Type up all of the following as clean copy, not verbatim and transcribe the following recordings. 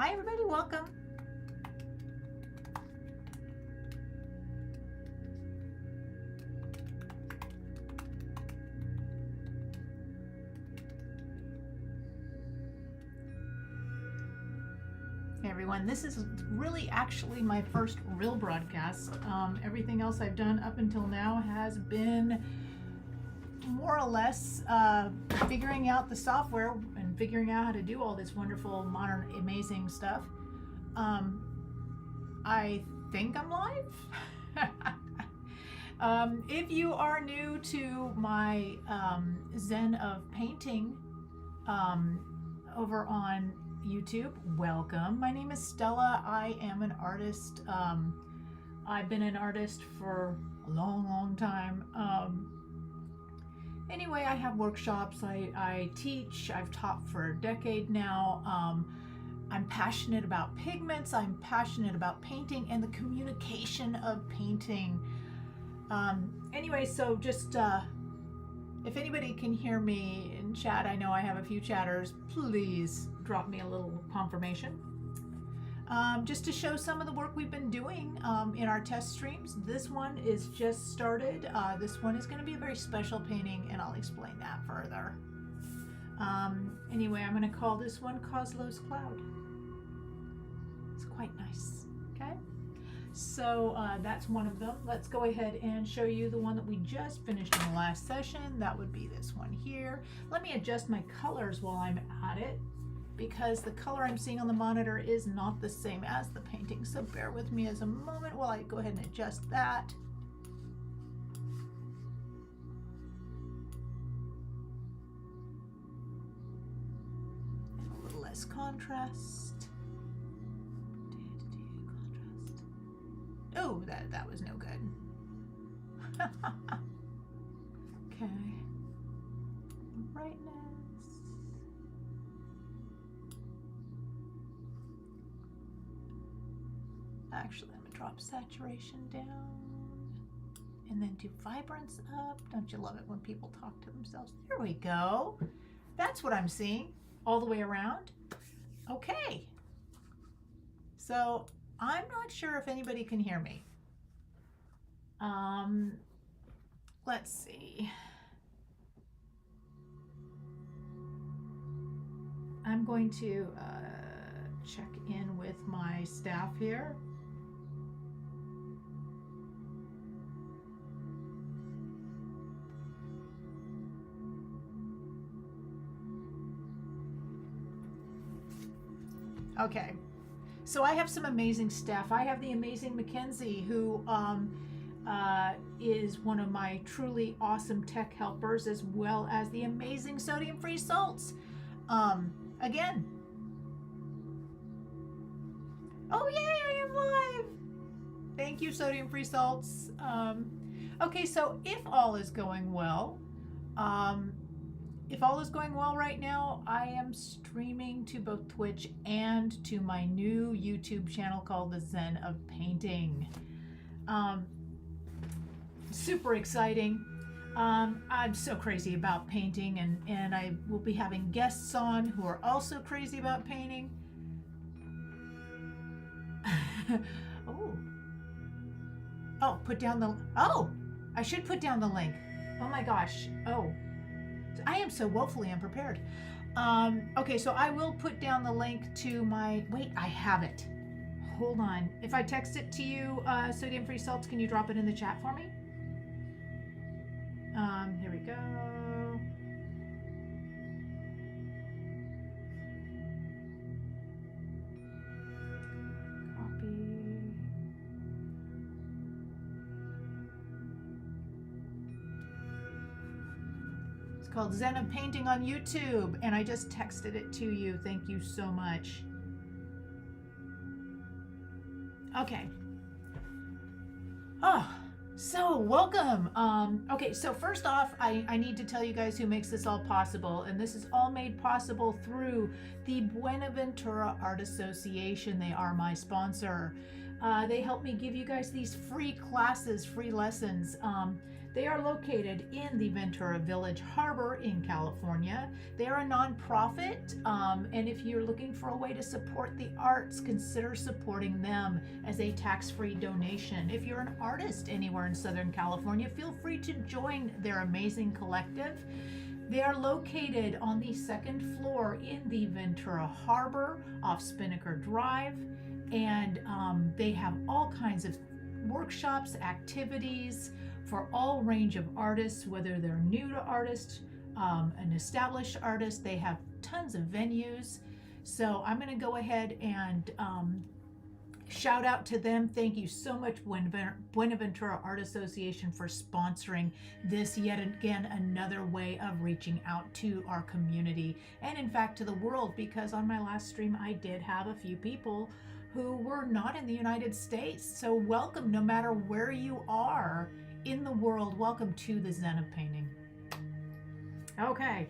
Hi everybody, welcome. Hey everyone, this is really actually my first real broadcast. Everything else I've done up until now has been more or less figuring out the software and figuring out how to do all this wonderful, modern, amazing stuff. I think I'm live. If you are new to my Zen of Painting over on YouTube, welcome. My name is Stella. I am an artist. I've been an artist for a long time. Anyway, I have workshops, I teach, I've taught for a decade now. I'm passionate about pigments, I'm passionate about painting and the communication of painting. Anyway, so just if anybody can hear me in chat, I know I have a few chatters, please drop me a little confirmation. Just to show some of the work we've been doing in our test streams. This one is just started. This one is going to be a very special painting, and I'll explain that further. Anyway, I'm going to call this one Coslow's Cloud. It's quite nice. Okay, so that's one of them. Let's go ahead and show you the one that we just finished in the last session. That would be this one here. Let me adjust my colors while I'm at it, because the color I'm seeing on the monitor is not the same as the painting. So bear with me as a moment while I go ahead and adjust that. And a little less contrast. Oh, that was no good. Okay. Brightness. Actually, I'm going to drop saturation down and then do vibrance up. Don't you love it when people talk to themselves? There we go. That's what I'm seeing all the way around. Okay. So I'm not sure if anybody can hear me. Let's see. I'm going to check in with my staff here. Okay, so I have some amazing staff. I have the amazing Mackenzie, who is one of my truly awesome tech helpers, as well as the amazing sodium-free salts. Again. Oh yay, I am live! Thank you, sodium-free salts. Okay, so if all is going well, right now, I am streaming to both Twitch and to my new YouTube channel called the Zen of Painting. Super exciting. I'm so crazy about painting, and I will be having guests on who are also crazy about painting. Oh, put down the, oh, I should put down the link. Oh my gosh. Oh, I am so woefully unprepared. Okay, so I will put down the link to my, wait, I have it. Hold on. If I text it to you, sodium-free salts, can you drop it in the chat for me? Here we go. Copy. It's called Zen of Painting on YouTube, and I just texted it to you. Thank you so much. Okay. Oh, so welcome. Okay, so first off, I need to tell you guys who makes this all possible, and this is all made possible through the Buenaventura Art Association. They are my sponsor. They help me give you guys these free classes, free lessons. They are located in the Ventura Village Harbor in California. They are a nonprofit, and if you're looking for a way to support the arts, consider supporting them as a tax-free donation. If you're an artist anywhere in Southern California, feel free to join their amazing collective. They are located on the second floor in the Ventura Harbor off Spinnaker Drive, and they have all kinds of workshops, activities for all range of artists, whether they're new to artists, an established artist. They have tons of venues. So I'm going to go ahead and shout out to them. Thank you so much, Buenaventura Art Association, for sponsoring this, yet again another way of reaching out to our community and in fact to the world, because on my last stream I did have a few people who were not in the United States. So welcome, no matter where you are in the world, welcome to the Zen of Painting. Okay,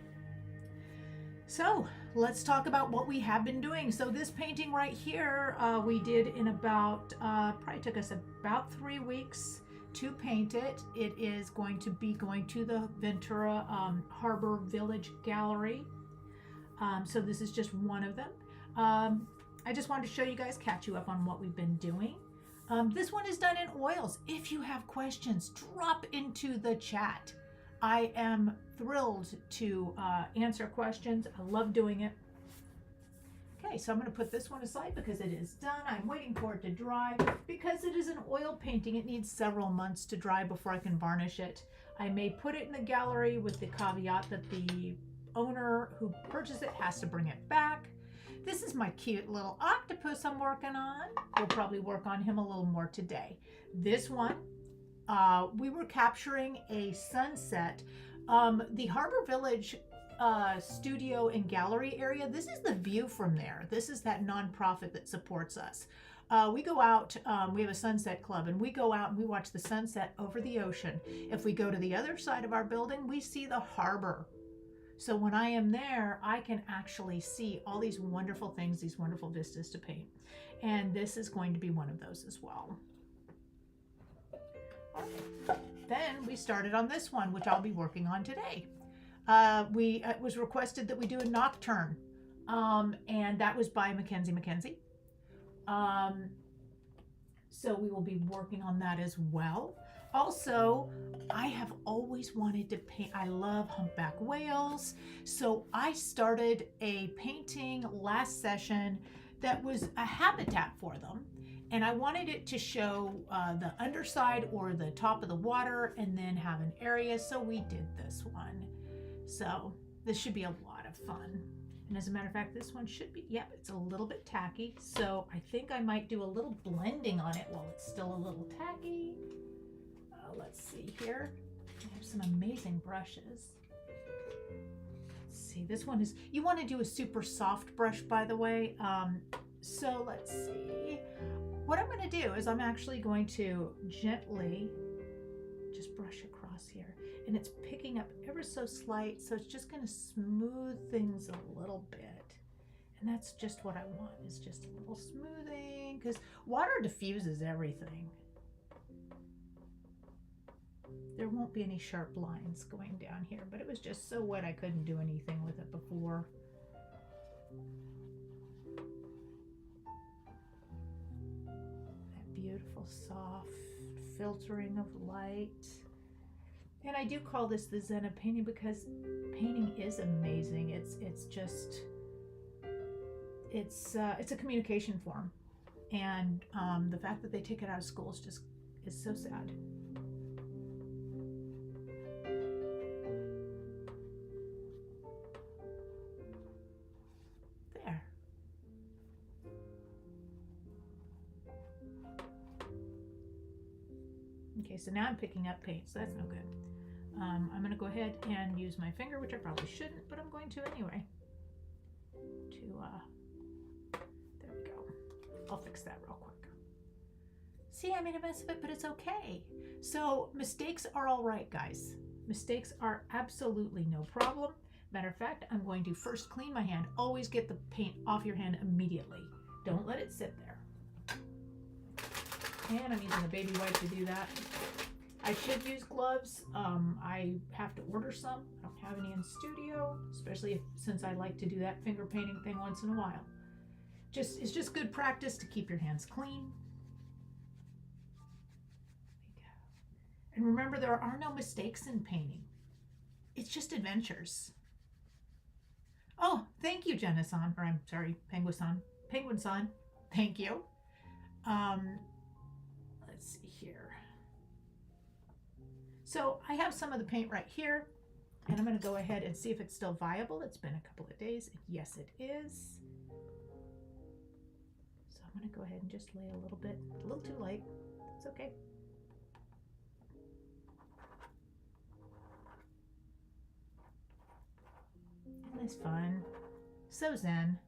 so let's talk about what we have been doing. So this painting right here, we did in about, probably took us about 3 weeks to paint it. It is going to be going to the Ventura Harbor Village Gallery. So this is just one of them. I just wanted to show you guys, catch you up on what we've been doing. This one is done in oils. If you have questions, drop into the chat. I am thrilled to answer questions. I love doing it. Okay, so I'm going to put this one aside because it is done. I'm waiting for it to dry. Because it is an oil painting, it needs several months to dry before I can varnish it. I may put it in the gallery with the caveat that the owner who purchased it has to bring it back. This is my cute little octopus I'm working on. We'll probably work on him a little more today. This one, we were capturing a sunset. The Harbor Village studio and gallery area, this is the view from there. This is that nonprofit that supports us. We go out, we have a sunset club, and we go out and we watch the sunset over the ocean. If we go to the other side of our building, we see the harbor. So when I am there, I can actually see all these wonderful things, these wonderful vistas to paint. And this is going to be one of those as well. All right. Then we started on this one, which I'll be working on today. It was requested that we do a nocturne, and that was by Mackenzie. So we will be working on that as well. Also, I have always wanted to paint. I love humpback whales. So I started a painting last session that was a habitat for them. And I wanted it to show the underside or the top of the water and then have an area. So we did this one. So this should be a lot of fun. And as a matter of fact, this one should be, yep, it's a little bit tacky. So I think I might do a little blending on it while it's still a little tacky. Let's see here. I have some amazing brushes. Let's see, this one is, you want to do a super soft brush, by the way. So let's see. What I'm going to do is I'm actually going to gently just brush across here. And it's picking up ever so slight, so it's just going to smooth things a little bit. And that's just what I want, is just a little smoothing, because water diffuses everything. There won't be any sharp lines going down here, but it was just so wet I couldn't do anything with it before. That beautiful soft filtering of light. And I do call this the Zen of Painting because painting is amazing. It's just, it's a communication form. And the fact that they take it out of school is so sad. Okay, so now I'm picking up paint, so that's no good. I'm going to go ahead and use my finger, which I probably shouldn't, but I'm going to anyway. There we go. I'll fix that real quick. See, I made a mess of it, but it's okay. So mistakes are all right, guys. Mistakes are absolutely no problem. Matter of fact, I'm going to first clean my hand. Always get the paint off your hand immediately. Don't let it sit there. And I'm using the baby wipe to do that. I should use gloves. I have to order some. I don't have any in studio, especially since I like to do that finger painting thing once in a while. It's just good practice to keep your hands clean. And remember, there are no mistakes in painting. It's just adventures. Oh, thank you, Jenna-san, or I'm sorry, Penguin-san. Penguin-san, thank you. Let's see here. So I have some of the paint right here, and I'm going to go ahead and see if it's still viable. It's been a couple of days. Yes, it is. So I'm going to go ahead and just lay a little too light. It's okay. Isn't this fun? So zen.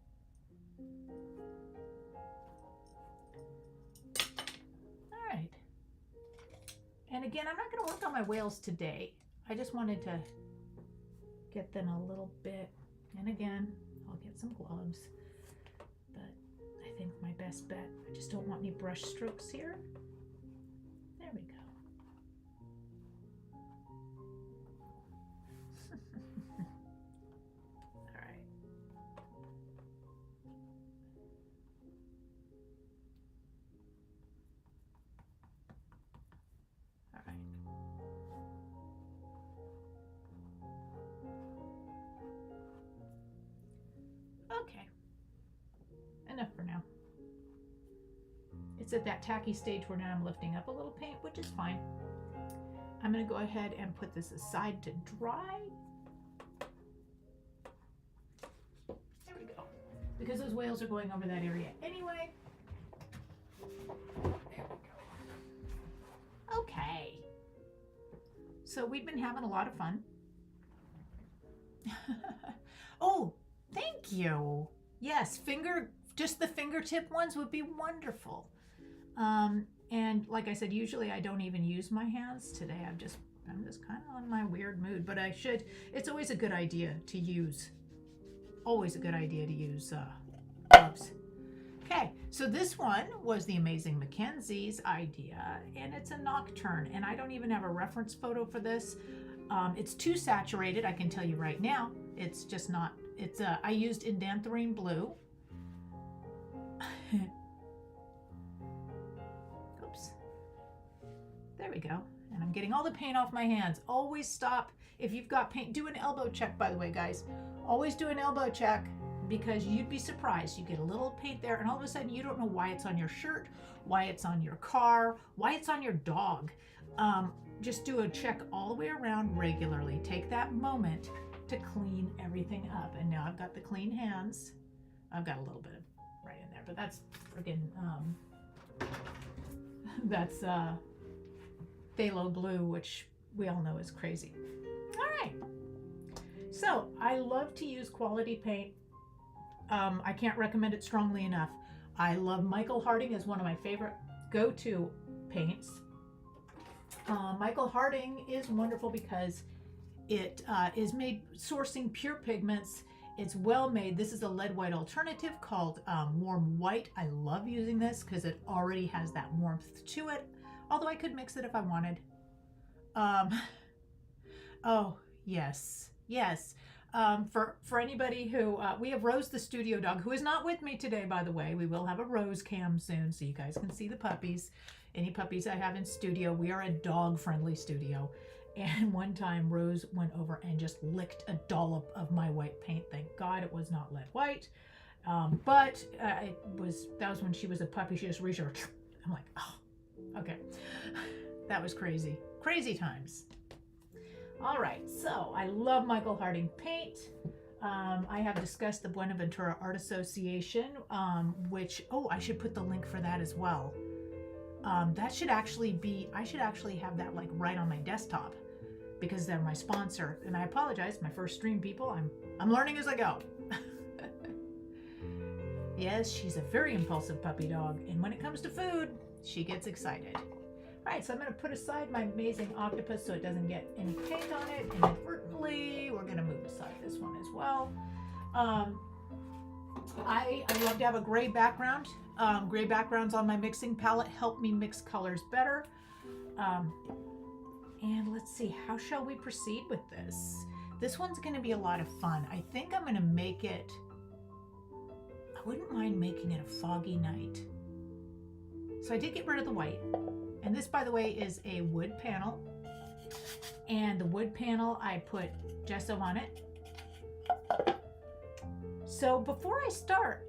All right. And again, I'm not going to work on my whales today. I just wanted to get them a little bit. And again, I'll get some gloves. But I think my best bet, I just don't want any brush strokes here. There we go. Okay, enough for now. It's at that tacky stage where now I'm lifting up a little paint, which is fine. I'm going to go ahead and put this aside to dry. There we go. Because those whales are going over that area anyway. There we go. Okay. So we've been having a lot of fun. Oh, thank you. Yes, just the fingertip ones would be wonderful. And like I said, usually I don't even use my hands. Today I'm just kind of on my weird mood, but I should. It's always a good idea to use. Always a good idea to use gloves. Okay, so this one was the Amazing Mackenzie's idea, and it's a nocturne, and I don't even have a reference photo for this. It's too saturated, I can tell you right now. It's just not. I used indanthrene blue. Oops. There we go. And I'm getting all the paint off my hands. Always stop. If you've got paint, do an elbow check, by the way, guys. Always do an elbow check, because you'd be surprised. You get a little paint there, and all of a sudden you don't know why it's on your shirt, why it's on your car, why it's on your dog. Just do a check all the way around regularly. Take that moment to clean everything up. And now I've got the clean hands. I've got a little bit of right in there, but that's friggin' that's phthalo blue, which we all know is crazy. All right. So I love to use quality paint. I can't recommend it strongly enough. I love Michael Harding as one of my favorite go-to paints. Michael Harding is wonderful because it is made sourcing pure pigments. It's well made. This is a lead white alternative called Warm White. I love using this because it already has that warmth to it, although I could mix it if I wanted. Oh, yes. For anybody who, we have Rose the studio dog, who is not with me today, by the way. We will have a Rose cam soon so you guys can see the puppies. Any puppies I have in studio. We are a dog-friendly studio. And one time Rose went over and just licked a dollop of my white paint. Thank God it was not lead white. But that was when she was a puppy. She just reached her. I'm like, oh, okay. That was crazy. Crazy times. All right, so I love Michael Harding paint. I have discussed the Buenaventura Art Association, which, I should put the link for that as well. That should actually be, I should actually have that like right on my desktop because they're my sponsor. And I apologize, my first stream, people. I'm learning as I go. Yes, she's a very impulsive puppy dog. And when it comes to food, she gets excited. All right, so I'm going to put aside my amazing octopus so it doesn't get any paint on it inadvertently. We're going to move aside this one as well. I love to have a gray background. Gray backgrounds on my mixing palette help me mix colors better. And let's see, how shall we proceed with this? This one's going to be a lot of fun. I think I'm going to make it, I wouldn't mind making it a foggy night. So I did get rid of the white. And this, by the way, is a wood panel. And the wood panel, I put gesso on it. So before I start,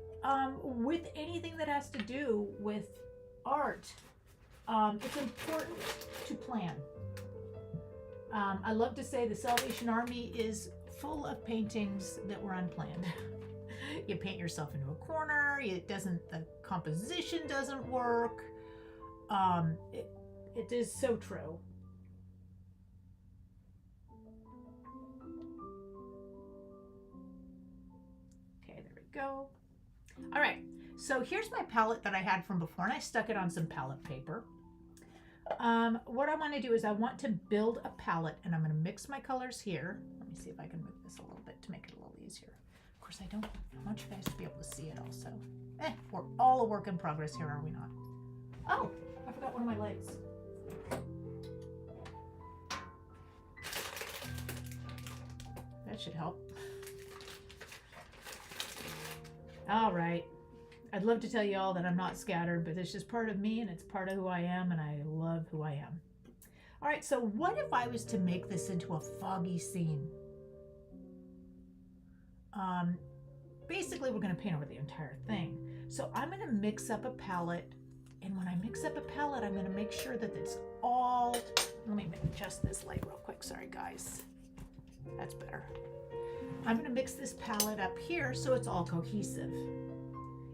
with anything that has to do with art, it's important to plan. I love to say the Salvation Army is full of paintings that were unplanned. You paint yourself into a corner, the composition doesn't work. It is so true. Okay, there we go. All right, so here's my palette that I had from before, and I stuck it on some palette paper. What I want to do is I want to build a palette, and I'm going to mix my colors here. Let me see if I can move this a little bit to make it a little easier. Of course, I want you guys to be able to see it also. We're all a work in progress here, are we not? Oh, I forgot one of my legs. That should help. All right. I'd love to tell you all that I'm not scattered, but it's just part of me and it's part of who I am, and I love who I am. All right, so what if I was to make this into a foggy scene? Basically, we're going to paint over the entire thing. So I'm going to mix up a palette, and when I mix up a palette, I'm going to make sure that it's all... Let me adjust this light real quick. Sorry, guys. That's better. I'm going to mix this palette up here so it's all cohesive.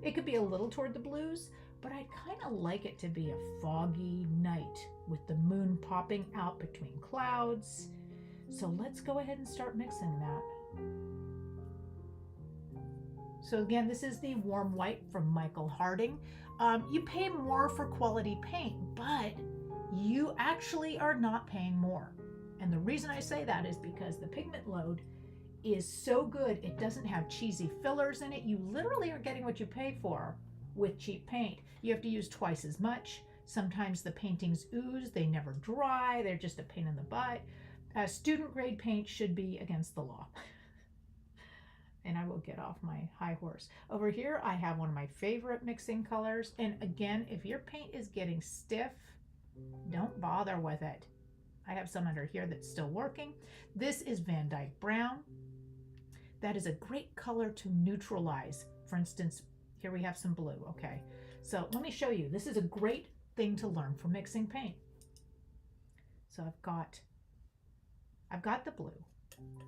It could be a little toward the blues, but I'd kind of like it to be a foggy night with the moon popping out between clouds. So let's go ahead and start mixing that. So again, this is the warm white from Michael Harding. You pay more for quality paint, but you actually are not paying more. And the reason I say that is because the pigment load is so good, it doesn't have cheesy fillers in it. You literally are getting what you pay for with cheap paint. You have to use twice as much. Sometimes the paintings ooze, they never dry, they're just a pain in the butt. Student grade paint should be against the law. And I will get off my high horse. Over here, I have one of my favorite mixing colors. And again, if your paint is getting stiff, don't bother with it. I have some under here that's still working. This is Van Dyke Brown. That is a great color to neutralize. For instance, here we have some blue. Okay, so let me show you. This is a great thing to learn for mixing paint. So I've got the blue,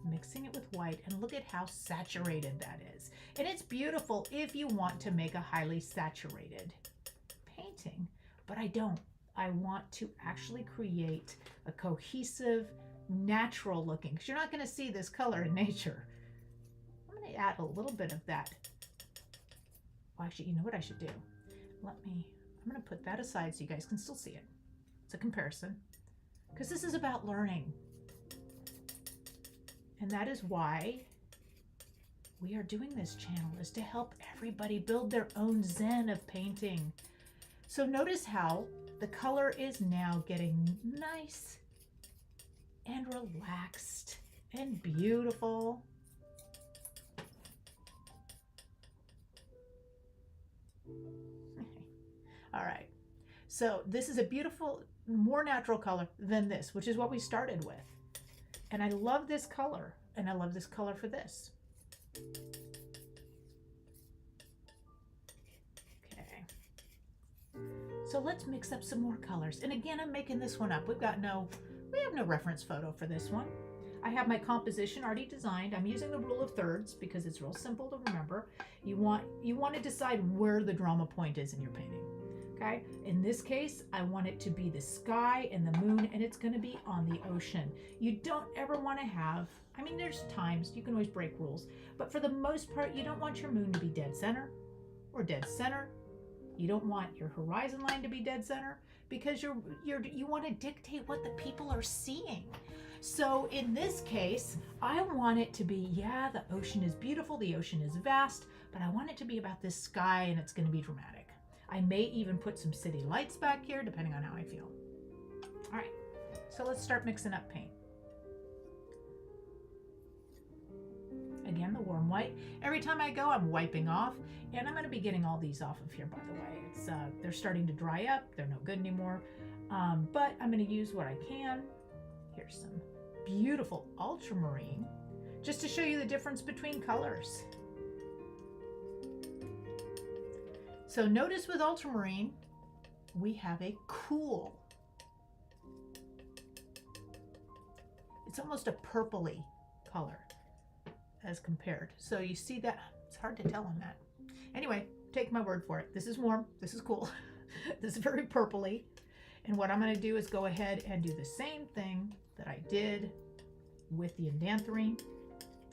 mixing it with white, and look at how saturated that is. And it's beautiful if you want to make a highly saturated painting, but I don't. I want to actually create a cohesive, natural looking, because you're not going to see this color in nature. I'm going to add a little bit of that. Well, actually, you know what I should do? I'm going to put that aside so you guys can still see it. It's a comparison, because this is about learning. And that is why we are doing this channel, is to help everybody build their own zen of painting. So notice how the color is now getting nice and relaxed and beautiful. All right, so this is a beautiful, more natural color than this, which is what we started with. And I love this color, and I love this color for this. Okay. So let's mix up some more colors. And again, I'm making this one up. We have no reference photo for this one. I have my composition already designed. I'm using the rule of thirds because it's real simple to remember. You want to decide where the drama point is in your painting. Okay, in this case, I want it to be the sky and the moon, and it's going to be on the ocean. You don't ever want to have, I mean, there's times you can always break rules, but for the most part, you don't want your moon to be dead center or dead center. You don't want your horizon line to be dead center because you want to dictate what the people are seeing. So in this case, I want it to be, yeah, the ocean is beautiful, the ocean is vast, but I want it to be about this sky, and it's going to be dramatic. I may even put some city lights back here, depending on how I feel. All right, So let's start mixing up paint. Again, the warm white. Every time I go, I'm wiping off, and I'm going to be getting all these off of here, by the way. It's they're starting to dry up. They're no good anymore, but I'm going to use what I can. Here's some beautiful ultramarine, just to show you the difference between colors. So notice with ultramarine, we have a cool. It's almost a purpley color as compared. So you see that, it's hard to tell on that. Anyway, take my word for it. This is warm, this is cool. This is very purpley. And what I'm gonna do is go ahead and do the same thing that I did with the indanthrene,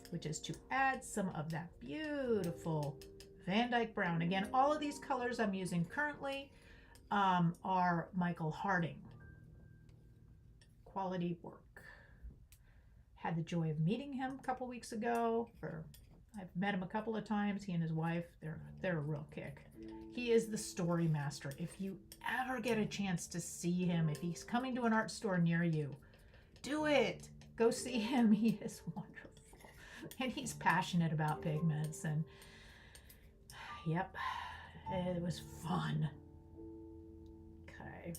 which is to add some of that beautiful Van Dyke brown. Again, all of these colors I'm using currently are Michael Harding. Quality work. Had the joy of meeting him a couple weeks ago. I've met him a couple of times. He and his wife, they're a real kick. He is the story master. If you ever get a chance to see him, if he's coming to an art store near you, do it. Go see him. He is wonderful. And he's passionate about pigments. And yep, it was fun. Okay.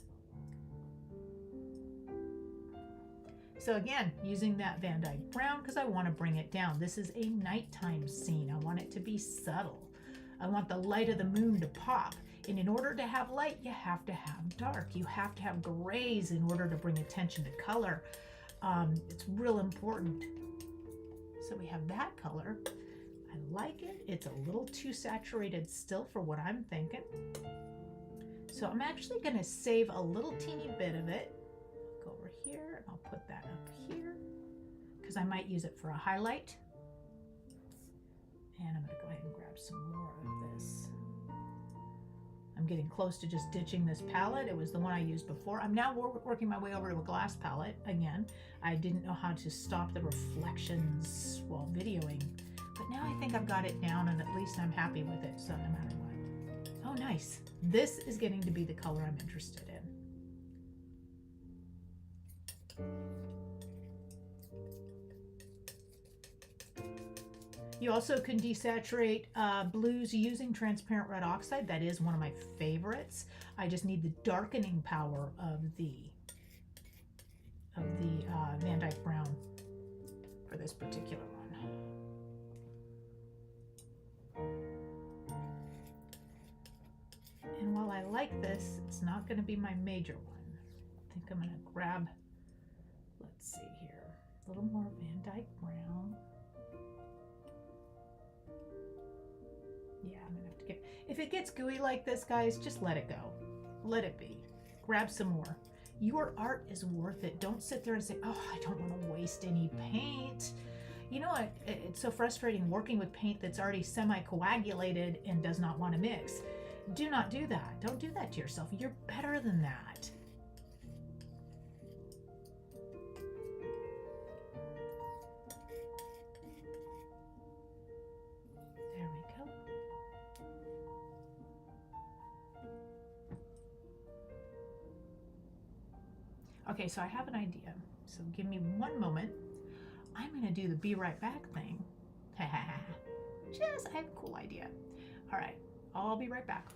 So again, using that Van Dyke brown because I want to bring it down. This is a nighttime scene. I want it to be subtle. I want the light of the moon to pop. And in order to have light, you have to have dark. You have to have grays in order to bring attention to color. It's real important. So we have that color. I like it. It's a little too saturated still for what I'm thinking. So I'm actually going to save a little teeny bit of it. Go over here and I'll put that up here because I might use it for a highlight. And I'm going to go ahead and grab some more of this. I'm getting close to just ditching this palette. It was the one I used before. I'm now working my way over to a glass palette again. I didn't know how to stop the reflections while videoing, but now I think I've got it down and at least I'm happy with it, so no matter what. Oh, nice. This is getting to be the color I'm interested in. You also can desaturate blues using transparent red oxide. That is one of my favorites. I just need the darkening power of the Van Dyke brown for this particular one. And while I like this, it's not going to be my major one. I think I'm going to grab, let's see here, a little more Van Dyke brown. Yeah, I'm gonna have to get, if it gets gooey like this, guys, just let it go. Let it be. Grab some more. Your art is worth it. Don't sit there and say, oh, I don't want to waste any paint. You know what? It's so frustrating working with paint that's already semi-coagulated and does not want to mix. Do not do that. Don't do that to yourself. You're better than that. Okay, so I have an idea. So give me one moment. I'm gonna do the be right back thing. I have a cool idea. All right, I'll be right back.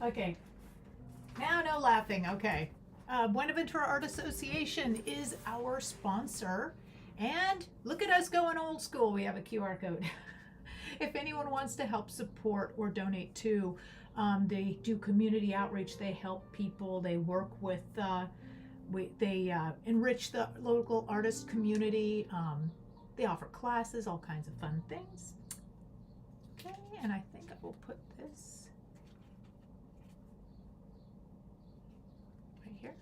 Okay. Now, no laughing. Okay. Buenaventura Art Association is our sponsor. And look at us going old school. We have a QR code. If anyone wants to help support or donate to, they do community outreach. They help people. They work with, they enrich the local artist community. They offer classes, all kinds of fun things. Okay, and I think I will put this right here.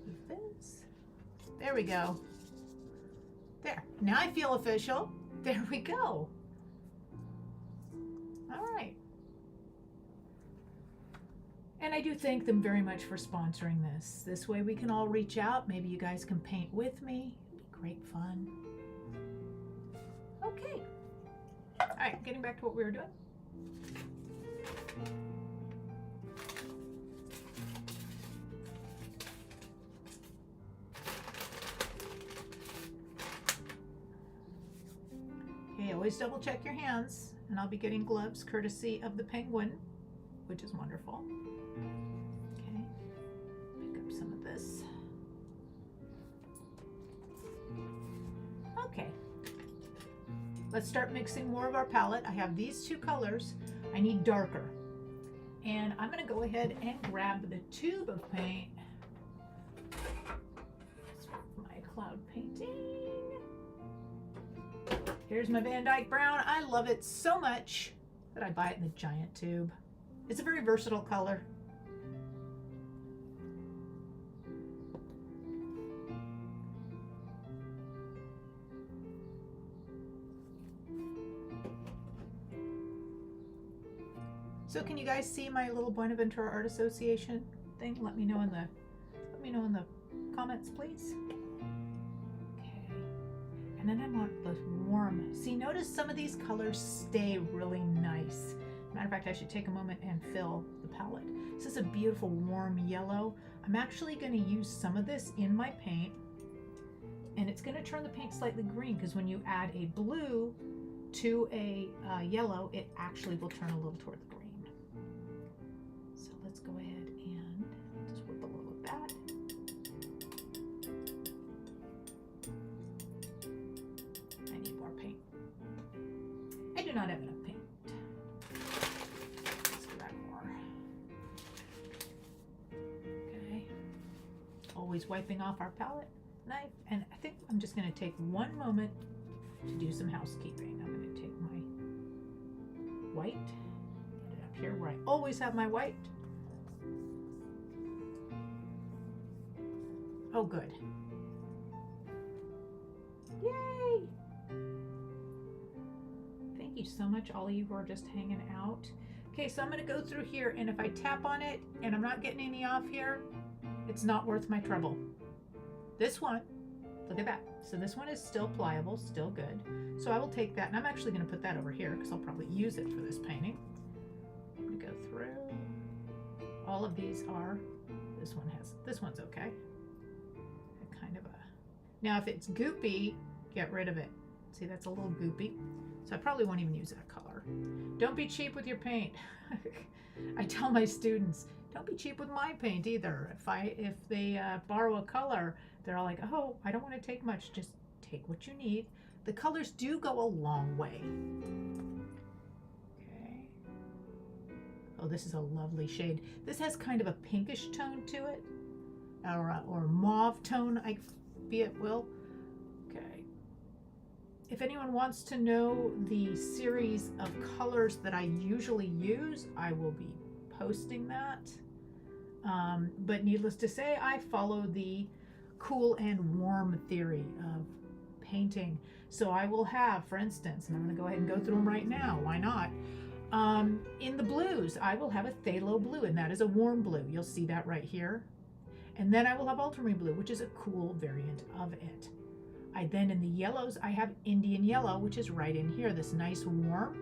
Move this. There we go. There. Now I feel official. There we go. All right. And I do thank them very much for sponsoring this. This way we can all reach out. Maybe you guys can paint with me. It'd be great fun. Okay. All right, getting back to what we were doing. Okay, always double check your hands, and I'll be getting gloves courtesy of the penguin, which is wonderful. Okay, pick up some of this. Okay, let's start mixing more of our palette. I have these two colors. I need darker. And I'm gonna go ahead and grab the tube of paint. My cloud painting. Here's my Van Dyke Brown. I love it so much that I buy it in the giant tube. It's a very versatile color. So can you guys see my little Buenaventura Art Association thing? Let me know in the comments, please. And then I want the warm. See, notice some of these colors stay really nice. Matter of fact, I should take a moment and fill the palette. This is a beautiful warm yellow. I'm actually going to use some of this in my paint, and it's going to turn the paint slightly green, because when you add a blue to a yellow, it actually will turn a little toward the green. So let's go ahead and just whip a little of that. I do not have enough paint. Let's grab more. Okay. Always wiping off our palette knife. And I think I'm just going to take one moment to do some housekeeping. I'm going to take my white, get it up here where I always have my white. Oh, good. Yay! Thank you so much, all of you who are just hanging out. Okay, so I'm going to go through here, and if I tap on it and I'm not getting any off here, it's not worth my trouble. This one, look at that. So this one is still pliable, still good. So I will take that, and I'm actually going to put that over here because I'll probably use it for this painting. I'm going to go through. All of these are, this one's okay. Kind of a, now if it's goopy, get rid of it. See, that's a little goopy. So I probably won't even use that color. Don't be cheap with your paint. I tell my students, don't be cheap with my paint either. If they borrow a color, they're all like, oh, I don't want to take much. Just take what you need. The colors do go a long way. Okay. Oh, this is a lovely shade. This has kind of a pinkish tone to it, or mauve tone, be it will. Okay. If anyone wants to know the series of colors that I usually use, I will be posting that. But needless to say, I follow the cool and warm theory of painting. So I will have, for instance, and I'm going to go ahead and go through them right now. Why not? In the blues, I will have a phthalo blue, and that is a warm blue. You'll see that right here. And then I will have ultramarine blue, which is a cool variant of it. Then in the yellows, I have Indian yellow, which is right in here, this nice warm.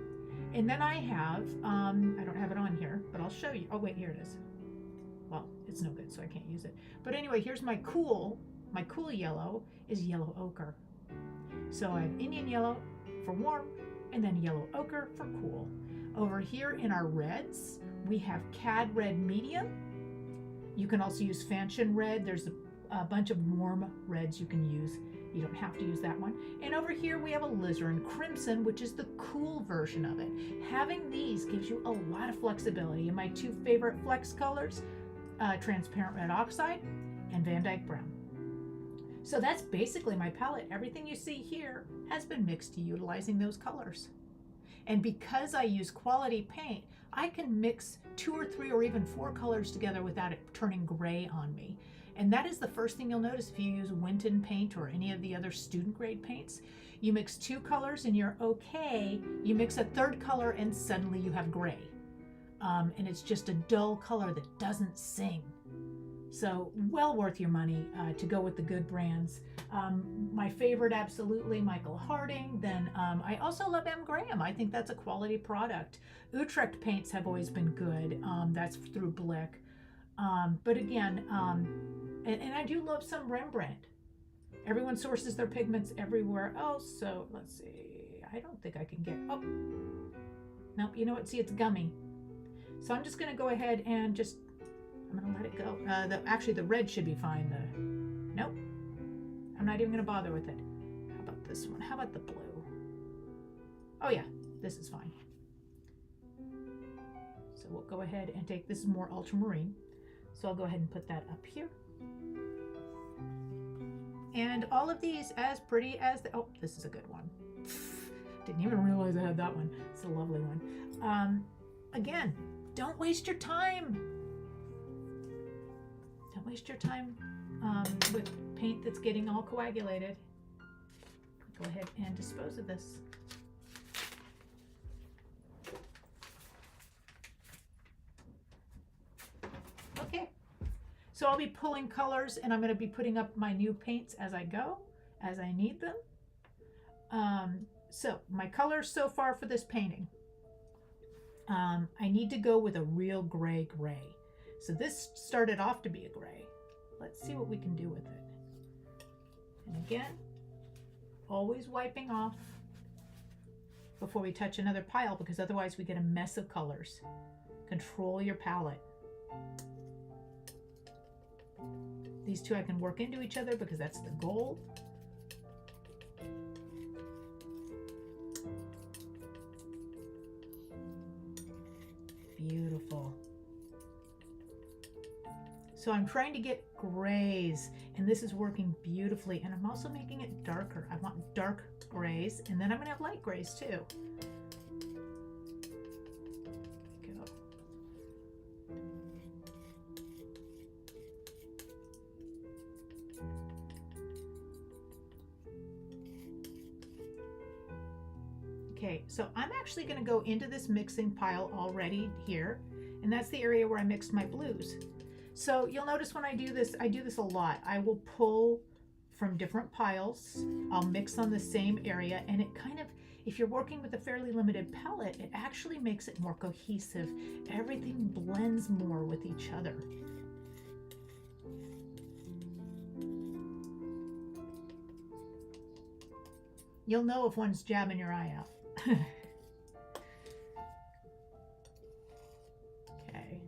And then I have, I don't have it on here, but I'll show you. Oh, wait, here it is. Well, it's no good, so I can't use it. But anyway, here's my cool yellow is yellow ochre. So I have Indian yellow for warm, and then yellow ochre for cool. Over here in our reds, we have Cad Red Medium. You can also use Fanchon Red. There's a bunch of warm reds you can use. You don't have to use that one. And over here we have a Alizarin Crimson, which is the cool version of it. Having these gives you a lot of flexibility. And my two favorite flex colors, Transparent Red Oxide and Van Dyke Brown. So that's basically my palette. Everything you see here has been mixed utilizing those colors. And because I use quality paint, I can mix 2 or 3 or even 4 colors together without it turning gray on me. And that is the first thing you'll notice if you use Winton paint or any of the other student grade paints. You mix 2 colors and you're okay. You mix a 3rd color and suddenly you have gray. And it's just a dull color that doesn't sing. So well worth your money to go with the good brands. My favorite, absolutely, Michael Harding. Then I also love M. Graham. I think that's a quality product. Utrecht paints have always been good. That's through Blick. But again, and I do love some Rembrandt. Everyone sources their pigments everywhere else. So let's see. I don't think I can get, oh, nope, you know what? See, it's gummy. So I'm just going to go ahead and just, I'm going to let it go. Actually, the red should be fine. Nope. I'm not even going to bother with it. How about this one? How about the blue? Oh yeah, this is fine. So we'll go ahead and take, this is more ultramarine. So I'll go ahead and put that up here. And all of these as pretty as the, oh, this is a good one. Didn't even realize I had that one. It's a lovely one. Again, don't waste your time. Don't waste your time with paint that's getting all coagulated. Go ahead and dispose of this. Okay, so I'll be pulling colors and I'm going to be putting up my new paints as I go, as I need them. So my colors so far for this painting. I need to go with a real gray. So this started off to be a gray. Let's see what we can do with it. And again, always wiping off before we touch another pile, because otherwise we get a mess of colors. Control your palette. These two I can work into each other because that's the goal. Beautiful. So I'm trying to get grays, and this is working beautifully. And I'm also making it darker. I want dark grays, and then I'm gonna have light grays too. Go. Okay, so I'm actually gonna go into this mixing pile already here, and that's the area where I mixed my blues. So you'll notice when I do this a lot. I will pull from different piles. I'll mix on the same area, and it kind of, if you're working with a fairly limited palette, it actually makes it more cohesive. Everything blends more with each other. You'll know if one's jabbing your eye out. Okay.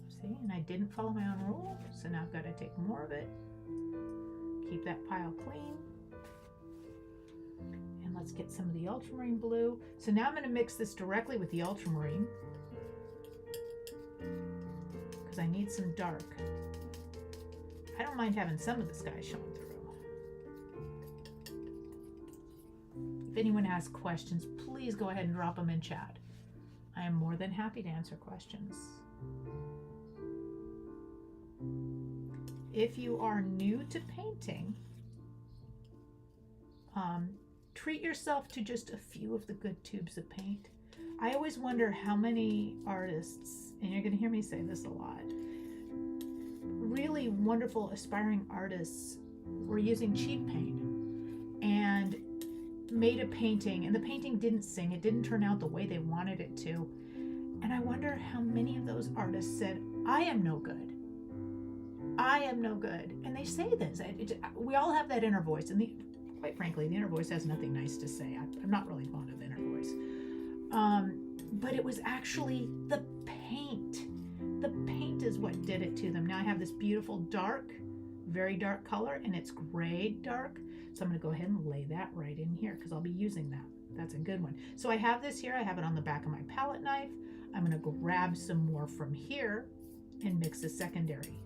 See, and I didn't follow my own rule, so now I've got to take more of it. Keep that pile clean. And let's get some of the ultramarine blue. So now I'm going to mix this directly with the ultramarine because I need some dark. I don't mind having some of the sky showing through. If anyone has questions, please go ahead and drop them in chat. I am more than happy to answer questions. If you are new to painting, treat yourself to just a few of the good tubes of paint. I always wonder how many artists, and you're going to hear me say this a lot, really wonderful aspiring artists were using cheap paint and made a painting, and the painting didn't sing. It didn't turn out the way they wanted it to. And I wonder how many of those artists said, I am no good. I am no good. And they say this. We all have that inner voice. And quite frankly, the inner voice has nothing nice to say. I'm not really fond of the inner voice. But it was actually the paint. The paint is what did it to them. Now I have this beautiful dark, very dark color, and it's gray dark. So I'm going to go ahead and lay that right in here because I'll be using that. That's a good one. So I have this here. I have it on the back of my palette knife. I'm going to grab some more from here and mix a secondary.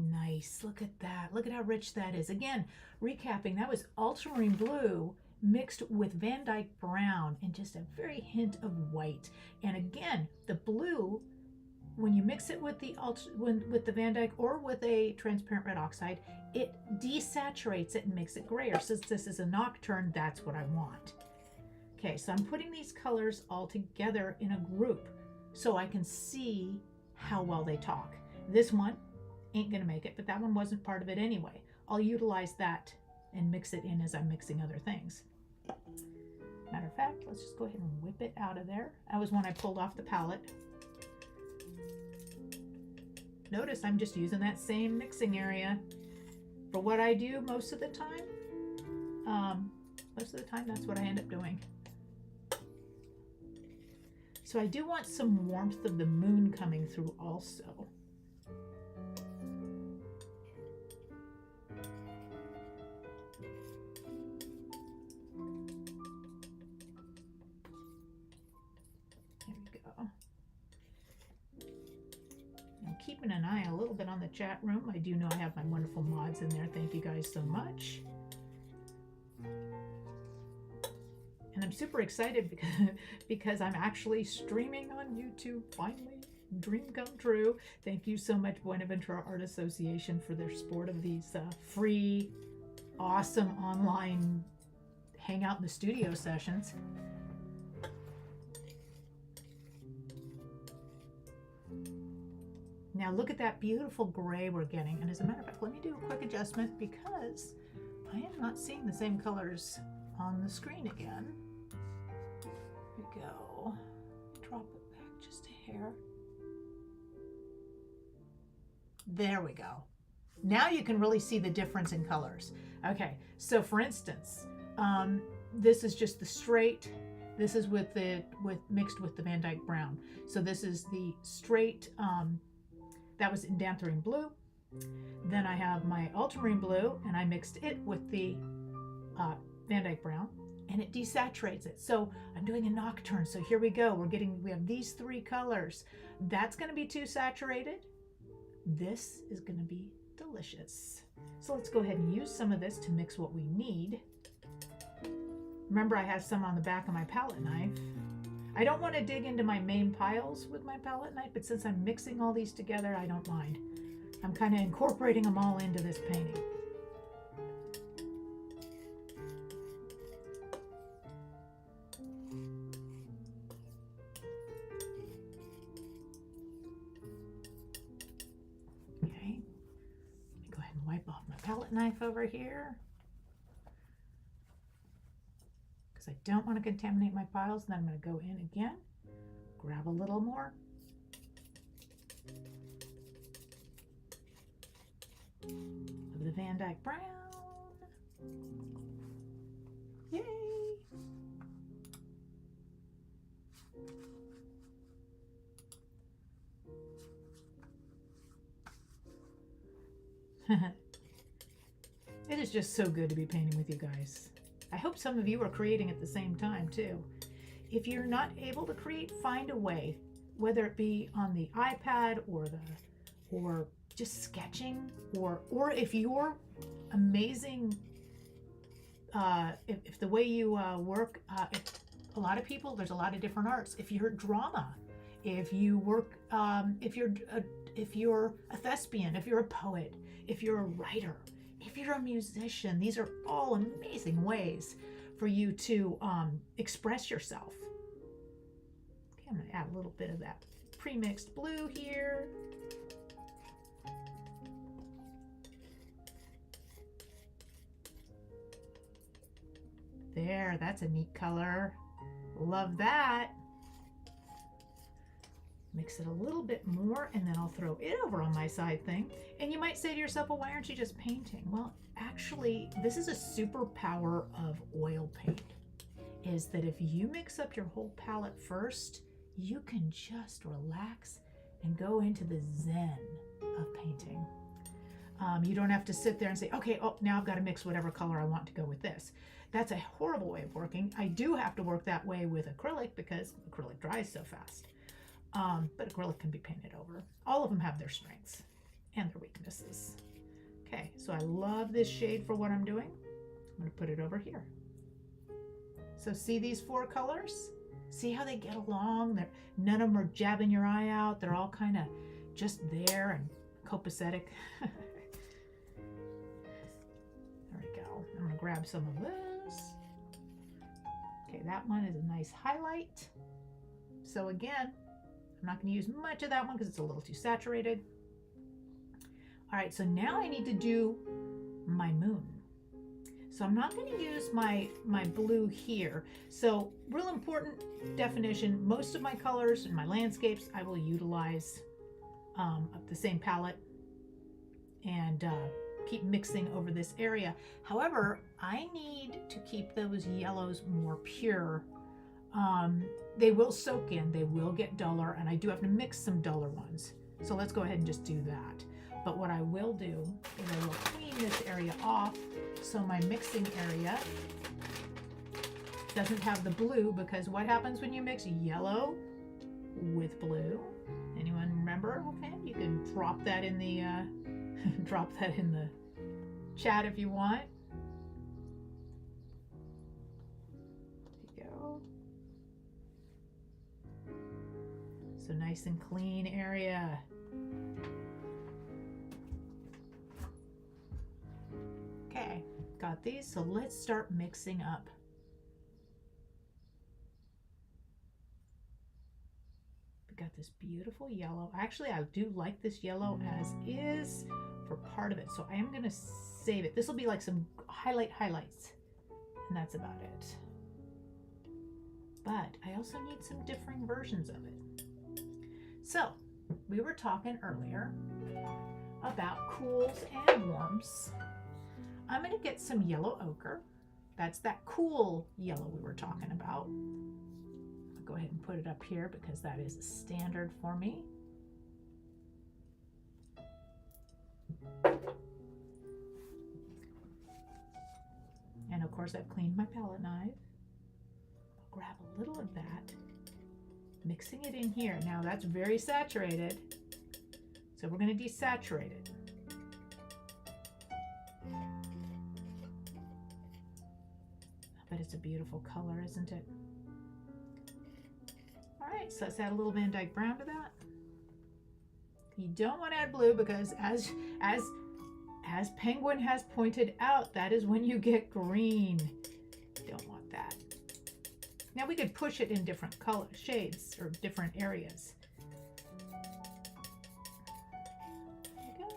Nice, look at that. Look at how rich that is. Again, recapping, that was ultramarine blue mixed with Van Dyke brown and just a very hint of white. And again, the blue, when you mix it with the Van Dyke or with a transparent red oxide, it desaturates it and makes it grayer. Since this is a nocturne, that's what I want. Okay, so I'm putting these colors all together in a group so I can see how well they talk. This one ain't gonna make it, but that one wasn't part of it anyway. I'll utilize that and mix it in as I'm mixing other things. Matter of fact, let's just go ahead and whip it out of there. That was one I pulled off the palette. Notice I'm just using that same mixing area for what I do most of the time. Most of the time, that's what I end up doing. So I do want some warmth of the moon coming through also. Keeping an eye a little bit on the chat room. I do know I have my wonderful mods in there. Thank you guys so much. And I'm super excited because I'm actually streaming on YouTube finally. Dream come true. Thank you so much, Buenaventura Art Association, for their support of these free, awesome online hangout in the studio sessions. Now look at that beautiful gray we're getting. And as a matter of fact, let me do a quick adjustment because I am not seeing the same colors on the screen again. Here we go. Drop it back just a hair. There we go. Now you can really see the difference in colors. Okay, so for instance, this is just the straight. This is mixed with the Van Dyke brown. So this is the straight. That was in Danthering blue. Then I have my ultramarine blue, and I mixed it with the Van Dyke brown, and it desaturates it. So I'm doing a nocturne. So here we go. We have these three colors. That's going to be too saturated. This is going to be delicious. So let's go ahead and use some of this to mix what we need. Remember, I have some on the back of my palette knife. I don't want to dig into my main piles with my palette knife, but since I'm mixing all these together, I don't mind. I'm kind of incorporating them all into this painting. Okay, let me go ahead and wipe off my palette knife over here, because I don't want to contaminate my piles. And then I'm going to go in again, grab a little more. Of the Van Dyke brown. Yay! It is just so good to be painting with you guys. I hope some of you are creating at the same time too. If you're not able to create, find a way, whether it be on the iPad or just sketching, or if you're amazing, if the way you work, a lot of people, there's a lot of different arts. If you're drama, if you work, if you're a thespian, if you're a poet, if you're a writer, If you're a musician, these are all amazing ways for you to express yourself. Okay, I'm gonna add a little bit of that pre-mixed blue here. There, that's a neat color. Love that. Mix it a little bit more, and then I'll throw it over on my side thing. And you might say to yourself, well, why aren't you just painting? Well, actually, this is a superpower of oil paint, is that if you mix up your whole palette first, you can just relax and go into the zen of painting. You don't have to sit there and say, okay, oh, now I've got to mix whatever color I want to go with this. That's a horrible way of working. I do have to work that way with acrylic because acrylic dries so fast. But acrylic can be painted over. All of them have their strengths and their weaknesses. Okay, so I love this shade for what I'm doing. I'm going to put it over here. So see these 4 colors? See how they get along? None of them are jabbing your eye out. They're all kind of just there and copacetic. There we go. I'm going to grab some of this. Okay, that one is a nice highlight. So again, I'm not going to use much of that one because it's a little too saturated. All right, so now I need to do my moon. So I'm not going to use my blue here. So real important definition, most of my colors in my landscapes, I will utilize the same palette and keep mixing over this area. However, I need to keep those yellows more pure. They will soak in, they will get duller, and I do have to mix some duller ones. So let's go ahead and just do that. But what I will do is I will clean this area off so my mixing area doesn't have the blue, because what happens when you mix yellow with blue? Anyone remember? Okay, you can drop that in the drop that in the chat if you want. There you go. So nice and clean area. Okay, got these, so let's start mixing up. We got this beautiful yellow. Actually, I do like this yellow as is for part of it, so I am going to save it. This will be like some highlights, and that's about it. But I also need some differing versions of it. So, we were talking earlier about cools and warms. I'm going to get some yellow ochre. That's that cool yellow we were talking about. I'll go ahead and put it up here because that is a standard for me. And of course, I've cleaned my palette knife. I'll grab a little of that, mixing it in here. Now that's very saturated, so we're going to desaturate it. But it's a beautiful color, isn't it? All right, so let's add a little Van Dyke brown to that. You don't want to add blue because as Penguin has pointed out, that is when you get green. Don't want that. Now we could push it in different color shades or different areas. There you go.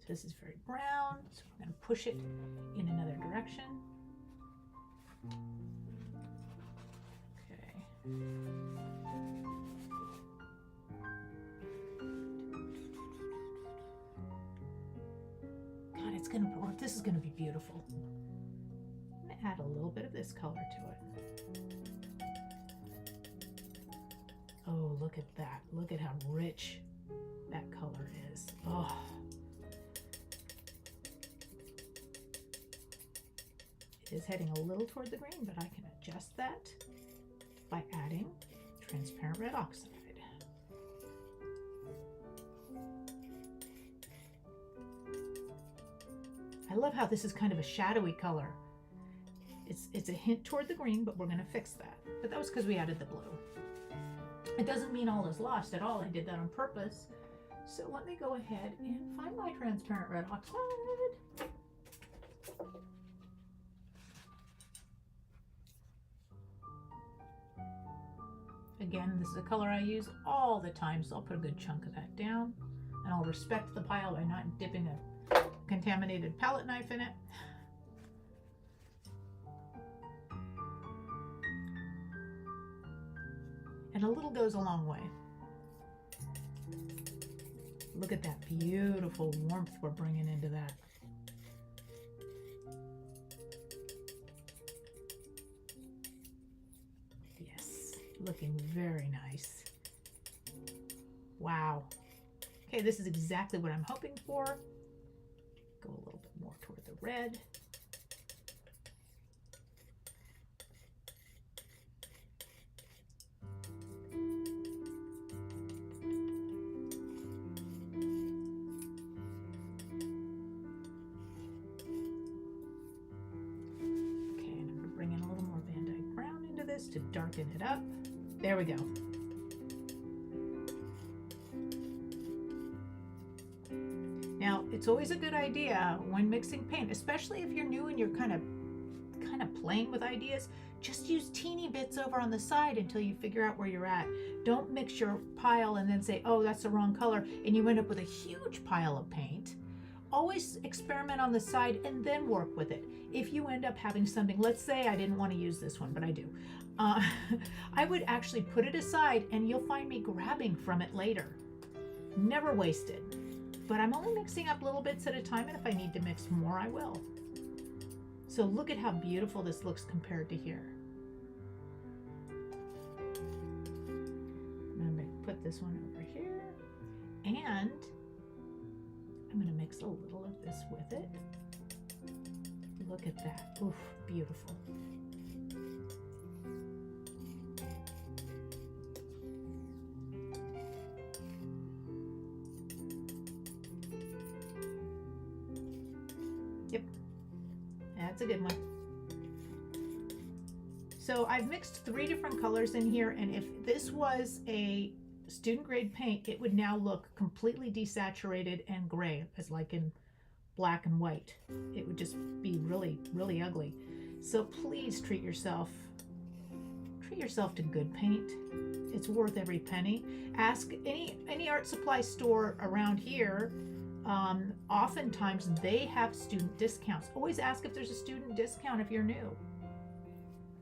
So this is very brown, so we're going to push it in another direction. Okay. God, it's going to work. This is going to be beautiful. I'm going to add a little bit of this color to it. Oh, look at that. Look at how rich that color is. Oh. It is heading a little toward the green, but I can adjust that by adding transparent red oxide. I love how this is kind of a shadowy color. It's a hint toward the green, but we're going to fix that. But that was because we added the blue. It doesn't mean all is lost at all. I did that on purpose. So let me go ahead and find my transparent red oxide. Again, this is a color I use all the time, so I'll put a good chunk of that down. And I'll respect the pile by not dipping a contaminated palette knife in it. And a little goes a long way. Look at that beautiful warmth we're bringing into that. Yes, looking very nice. Wow. Okay, this is exactly what I'm hoping for. Go a little bit more toward the red. To darken it up. There we go. Now, it's always a good idea when mixing paint, especially if you're new and you're kind of playing with ideas, just use teeny bits over on the side until you figure out where you're at. Don't mix your pile and then say, oh, that's the wrong color, and you end up with a huge pile of paint. Always experiment on the side and then work with it. If you end up having something, let's say I didn't want to use this one, but I do. I would actually put it aside and you'll find me grabbing from it later. Never wasted. But I'm only mixing up little bits at a time, and if I need to mix more, I will. So look at how beautiful this looks compared to here. I'm going to put this one over here, and I'm going to mix a little of this with it. Look at that. Oof, beautiful. Yep, that's a good one. So I've mixed 3 different colors in here, and if this was a student grade paint, it would now look completely desaturated and gray, as like in black and white. It would just be really, really ugly. So please treat yourself to good paint. It's worth every penny. Ask any art supply store around here. Oftentimes they have student discounts. Always ask if there's a student discount if you're new.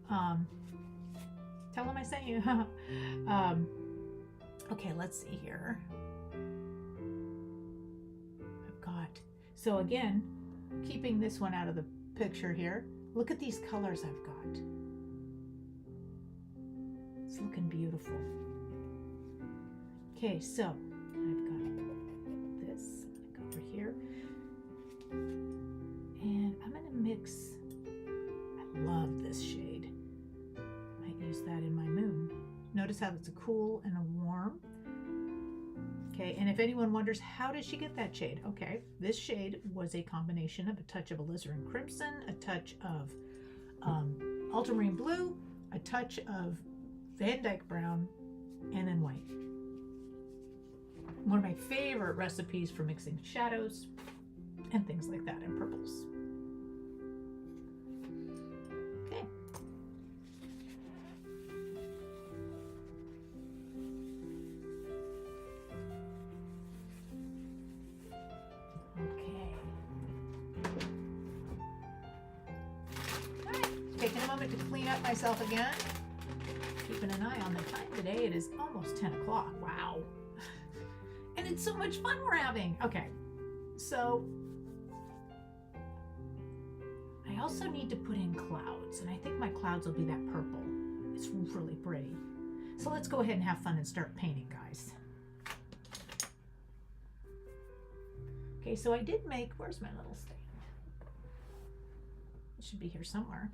Tell them I sent you. Okay, let's see here. So again, keeping this one out of the picture here, look at these colors I've got. It's looking beautiful. Okay, so I've got this. I'm gonna go over here. And I'm gonna mix, I love this shade. I might use that in my moon. Notice how it's a cool and a warm. Okay, and if anyone wonders, how did she get that shade? Okay, this shade was a combination of a touch of alizarin crimson, a touch of ultramarine blue, a touch of Van Dyke brown, and then white. One of my favorite recipes for mixing shadows and things like that, and purples. Okay. Taking a moment to clean up myself again. Keeping an eye on the time today. It is almost 10 o'clock. Wow. And it's so much fun we're having. Okay. So I also need to put in clouds, and I think my clouds will be that purple. It's really pretty. So let's go ahead and have fun and start painting, guys. Okay, so I did make, where's my little stand? It should be here somewhere.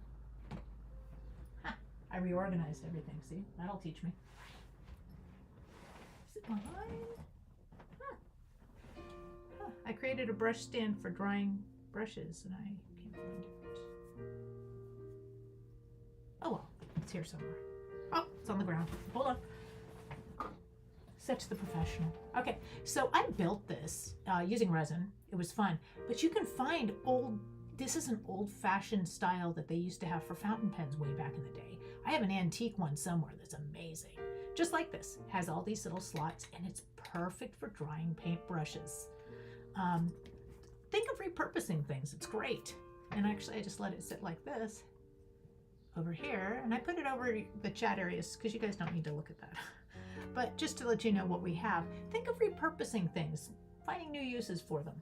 I reorganized everything, see? That'll teach me. Is it behind? I created a brush stand for drying brushes, and I can't find it. Oh well, it's here somewhere. Oh, it's on the ground. Hold on. Such the professional. Okay, so I built this using resin. It was fun, but you can find this is an old-fashioned style that they used to have for fountain pens way back in the day. I have an antique one somewhere that's amazing. Just like this, has all these little slots, and it's perfect for drying paint brushes. Think of repurposing things. It's great. And actually, I just let it sit like this over here, and I put it over the chat areas because you guys don't need to look at that. But just to let you know what we have, think of repurposing things, finding new uses for them.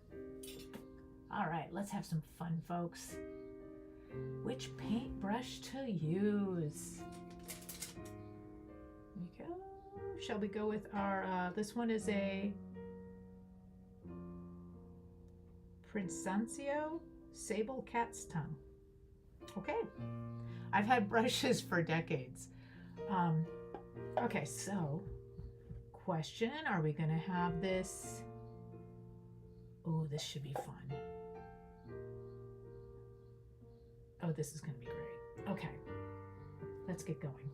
All right, let's have some fun, folks. Which paintbrush to use? There we go. Shall we go with our, this one is a Prinsancio Sable Cat's Tongue. Okay, I've had brushes for decades. Okay, so question, are we gonna have this? Oh, this should be fun. Oh, this is gonna be great. Okay, let's get going.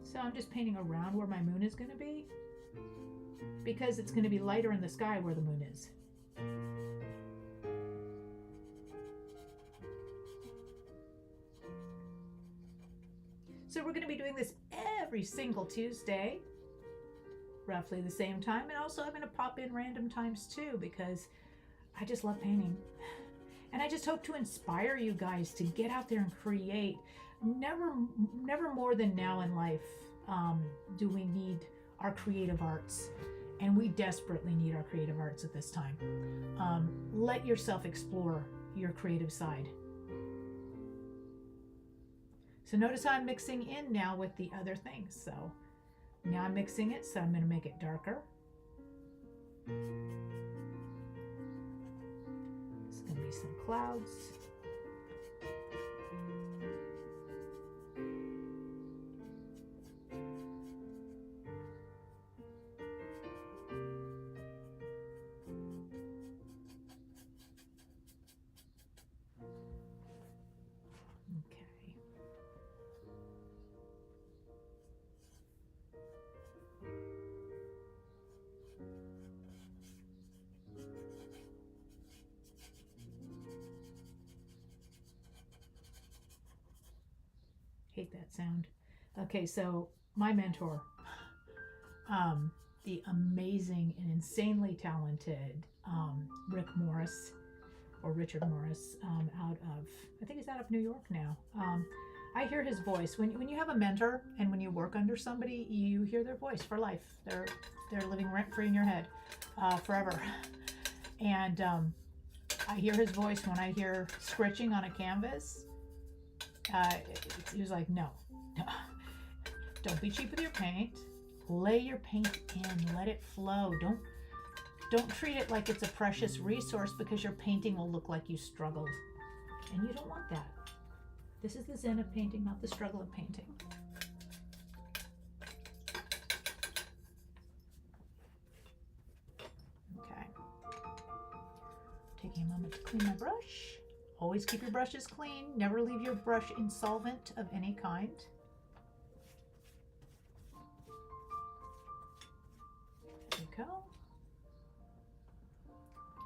So I'm just painting around where my moon is gonna be, because it's going to be lighter in the sky where the moon is. So we're going to be doing this every single Tuesday, roughly the same time, and also I'm going to pop in random times too, because I just love painting. And I just hope to inspire you guys to get out there and create. Never more than now in life do we need our creative arts. And we desperately need our creative arts at this time. Let yourself explore your creative side. So notice how I'm mixing in now with the other things. So now I'm mixing it, so I'm going to make it darker. It's going to be some clouds. Hate that sound. Okay, so my mentor, the amazing and insanely talented Richard Morris, out of, I think he's out of New York now. I hear his voice. When you have a mentor and when you work under somebody, you hear their voice for life. They're living rent-free in your head forever. And I hear his voice when I hear scritching on a canvas. He was like, no, don't be cheap with your paint. Lay your paint in, let it flow. Don't treat it like it's a precious resource, because your painting will look like you struggled. And you don't want that. This is the zen of painting, not the struggle of painting. Okay. Taking a moment to clean my brush. Always keep your brushes clean. Never leave your brush in solvent of any kind. There you go.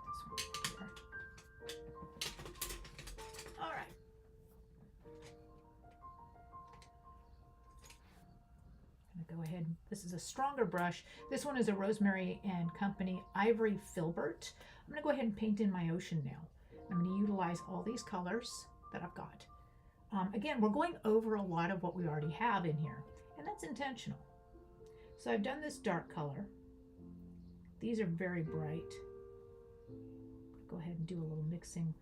This one here. All right. I'm gonna go ahead. This is a stronger brush. This one is a Rosemary and Company Ivory Filbert. I'm gonna go ahead and paint in my ocean now. I'm going to utilize all these colors that I've got. Again, we're going over a lot of what we already have in here, and that's intentional. So I've done this dark color. These are very bright. Go ahead and do a little mixing.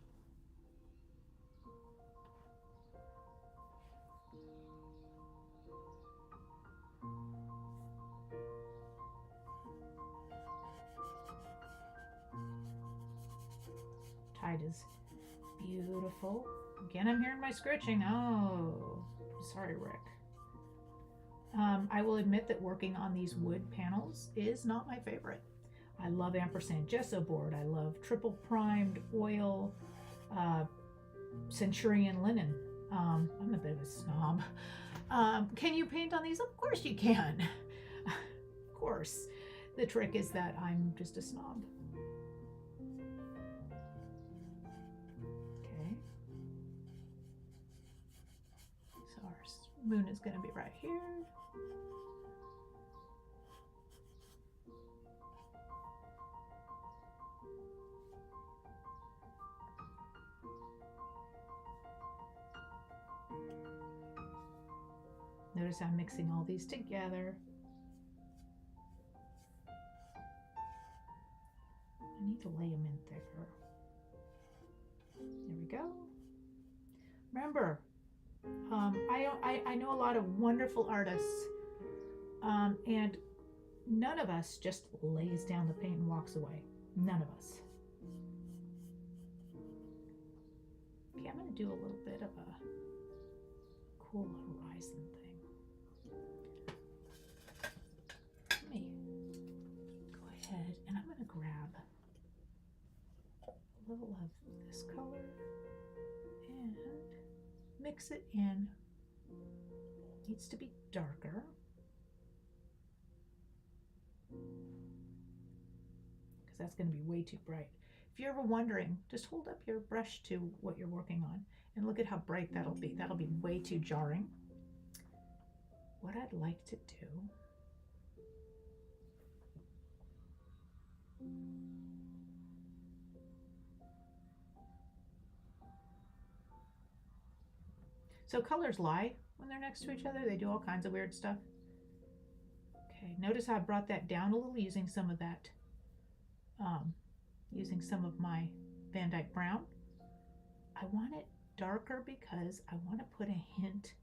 Tide is beautiful. Again, I'm hearing my scritching. Oh, sorry, Rick. I will admit that working on these wood panels is not my favorite. I love ampersand gesso board. I love triple primed oil, Centurion linen. I'm a bit of a snob. Can you paint on these? Of course you can. Of course. The trick is that I'm just a snob. Okay. So our moon is going to be right here. Notice I'm mixing all these together. I need to lay them in thicker. There we go. Remember, I know a lot of wonderful artists, and none of us just lays down the paint and walks away. None of us. Okay, I'm going to do a little bit of a cool horizon thing. Let me go ahead and I'm going to grab a little of this color and mix it in. It needs to be darker. Because that's going to be way too bright. If you're ever wondering, just hold up your brush to what you're working on and look at how bright that'll be. That'll be way too jarring. What I'd like to do so colors lie when they're next to each other. They do all kinds of weird stuff. Okay, notice how I brought that down a little using some of that, using some of my Van Dyke Brown. I want it darker because I want to put a hint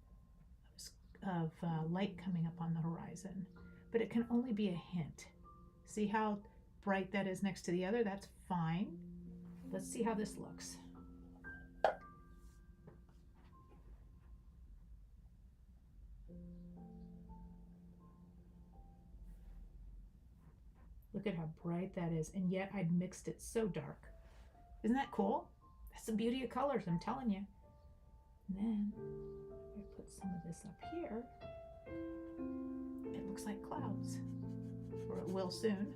of light coming up on the horizon, but it can only be a hint. See how bright that is next to the other? That's fine. Let's see how this looks. Look at how bright that is, and yet I'd mixed it so dark. Isn't that cool? That's the beauty of colors, I'm telling you. And then if I put some of this up here, it looks like clouds, or it will soon.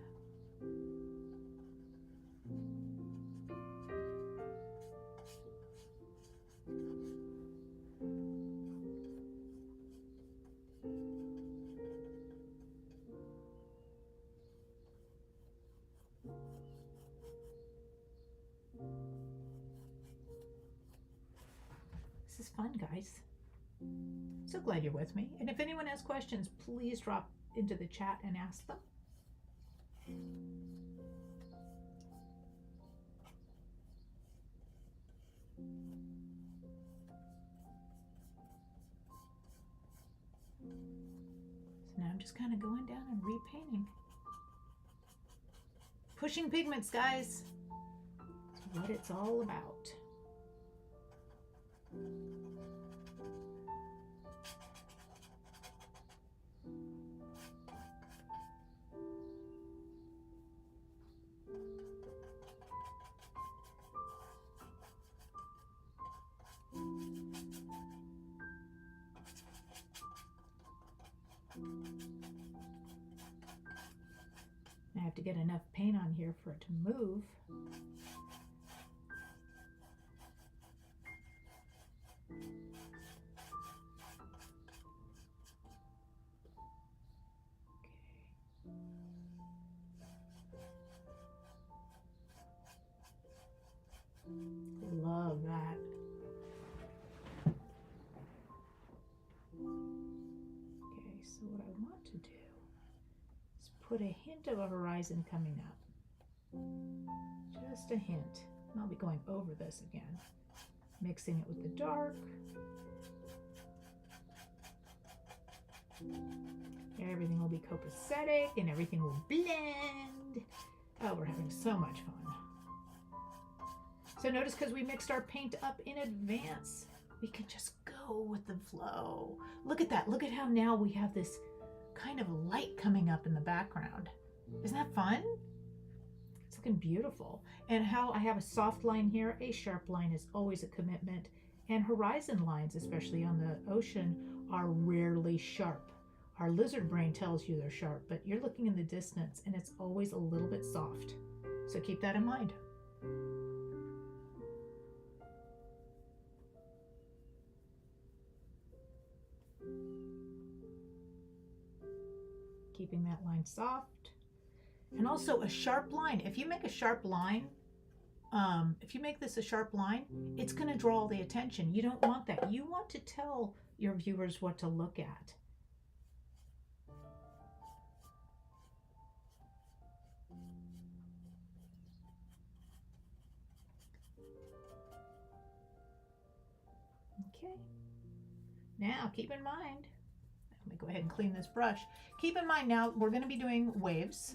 This is fun, guys. So glad you're with me. And if anyone has questions, please drop into the chat and ask them. So now I'm just kind of going down and repainting. Pushing pigments, guys. That's what it's all about. I have to get enough paint on here for it to move. Love that. Okay, so what I want to do is put a hint of a horizon coming up. Just a hint. And I'll be going over this again, mixing it with the dark. Everything will be copacetic and everything will blend. Oh, we're having so much fun. So notice, because we mixed our paint up in advance, we can just go with the flow. Look at that. Look at how now we have this kind of light coming up in the background. Isn't that fun? It's looking beautiful. And how I have a soft line here, a sharp line is always a commitment. And horizon lines, especially on the ocean, are rarely sharp. Our lizard brain tells you they're sharp, but you're looking in the distance and it's always a little bit soft. So keep that in mind. Keeping that line soft. And also a sharp line. If you make a sharp line, if you make this a sharp line, it's going to draw the attention. You don't want that. You want to tell your viewers what to look at. Okay. Now keep in mind, let me go ahead and clean this brush. Keep in mind now we're going to be doing waves.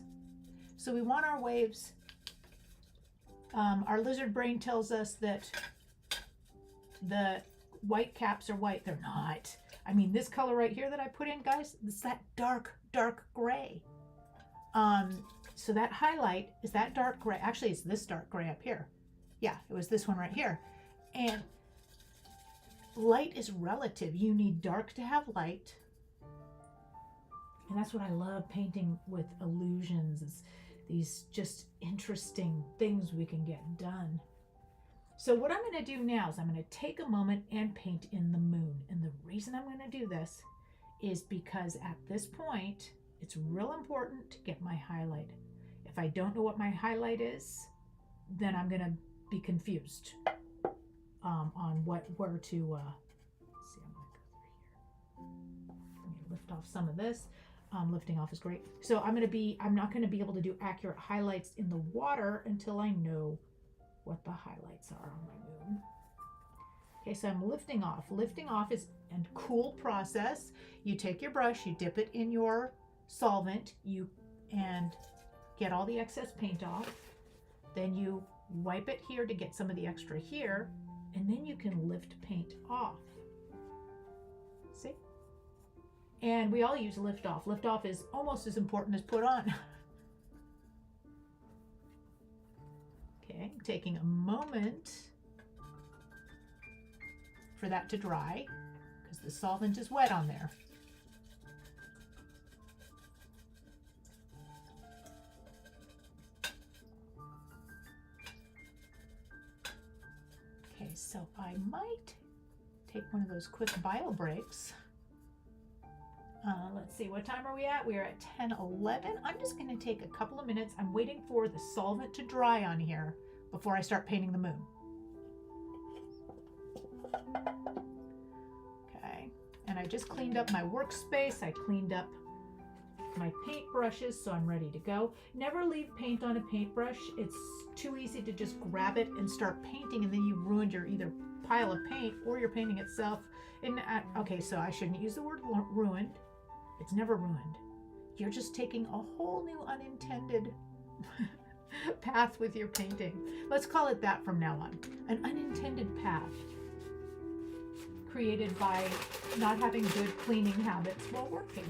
So we want our waves. Our lizard brain tells us that the white caps are white. They're not. I mean, this color right here that I put in, guys, it's that dark gray. So that highlight is that dark gray. Actually, it's this dark gray up here. Yeah, it was this one right here. And light is relative. You need dark to have light. And that's what I love painting with illusions, is these just interesting things we can get done. So what I'm going to do now is I'm going to take a moment and paint in the moon. And the reason I'm going to do this is because at this point, it's real important to get my highlight. If I don't know what my highlight is, then I'm going to be confused on where to, let's see, I'm going to go through here. Let me lift off some of this. Lifting off is great. So I'm not going to be able to do accurate highlights in the water until I know what the highlights are on my moon. Okay, so I'm lifting off. Lifting off is a cool process. You take your brush, you dip it in your solvent, and get all the excess paint off. Then you wipe it here to get some of the extra here, and then you can lift paint off. See? And we all use lift off. Lift off is almost as important as put on. Okay, I'm taking a moment for that to dry because the solvent is wet on there. Okay, so I might take one of those quick bio breaks. Let's see, what time are we at? We are at 10:11. I'm just going to take a couple of minutes. I'm waiting for the solvent to dry on here before I start painting the moon. Okay, and I just cleaned up my workspace. I cleaned up my paint brushes, so I'm ready to go. Never leave paint on a paintbrush. It's too easy to just grab it and start painting, and then you ruined your either pile of paint or your painting itself. And okay, so I shouldn't use the word ruined. It's never ruined. You're just taking a whole new unintended path with your painting. Let's call it that from now on. An unintended path created by not having good cleaning habits while working.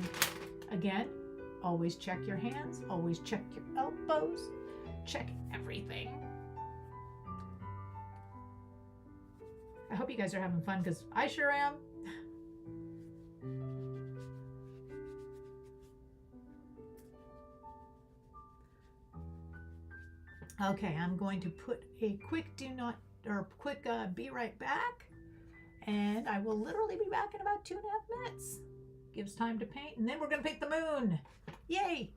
Again, always check your hands, always check your elbows, check everything. I hope you guys are having fun because I sure am. Okay, I'm going to put a quick be right back, and I will literally be back in about 2.5 minutes. Gives time to paint, and then we're going to paint the moon. Yay!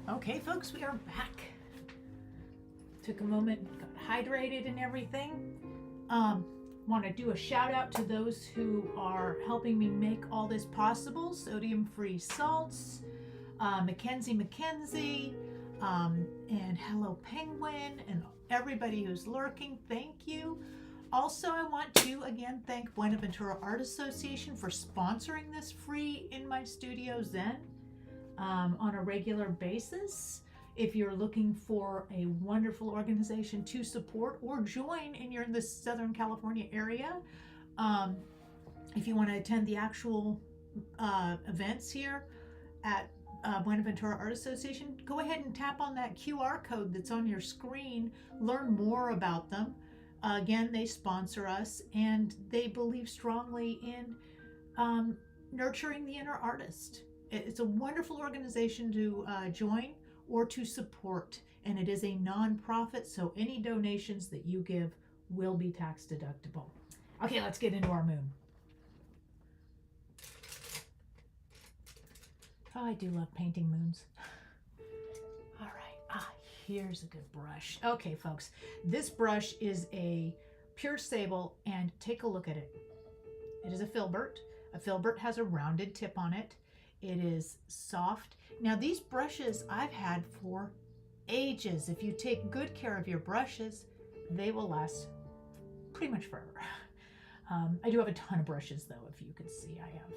Okay, folks, we are back. Took a moment, got hydrated and everything. Want to do a shout out to those who are helping me make all this possible. Sodium-free salts, Mackenzie, and Hello Penguin, and everybody who's lurking. Thank you. Also, I want to again thank Buenaventura Art Association for sponsoring this free in my studio Zen on a regular basis. If you're looking for a wonderful organization to support or join and you're in the Southern California area, if you want to attend the actual events here at Buenaventura Art Association, go ahead and tap on that QR code that's on your screen. Learn more about them. Again, they sponsor us and they believe strongly in nurturing the inner artist. It's a wonderful organization to join or to support, and it is a non-profit, so any donations that you give will be tax deductible. Okay, let's get into our moon. Oh, I do love painting moons. All right, here's a good brush. Okay, folks, this brush is a pure sable, and take a look at it. It is a filbert. A filbert has a rounded tip on it. It is soft. Now these brushes I've had for ages. If you take good care of your brushes, they will last pretty much forever. I do have a ton of brushes though, if you can see. I have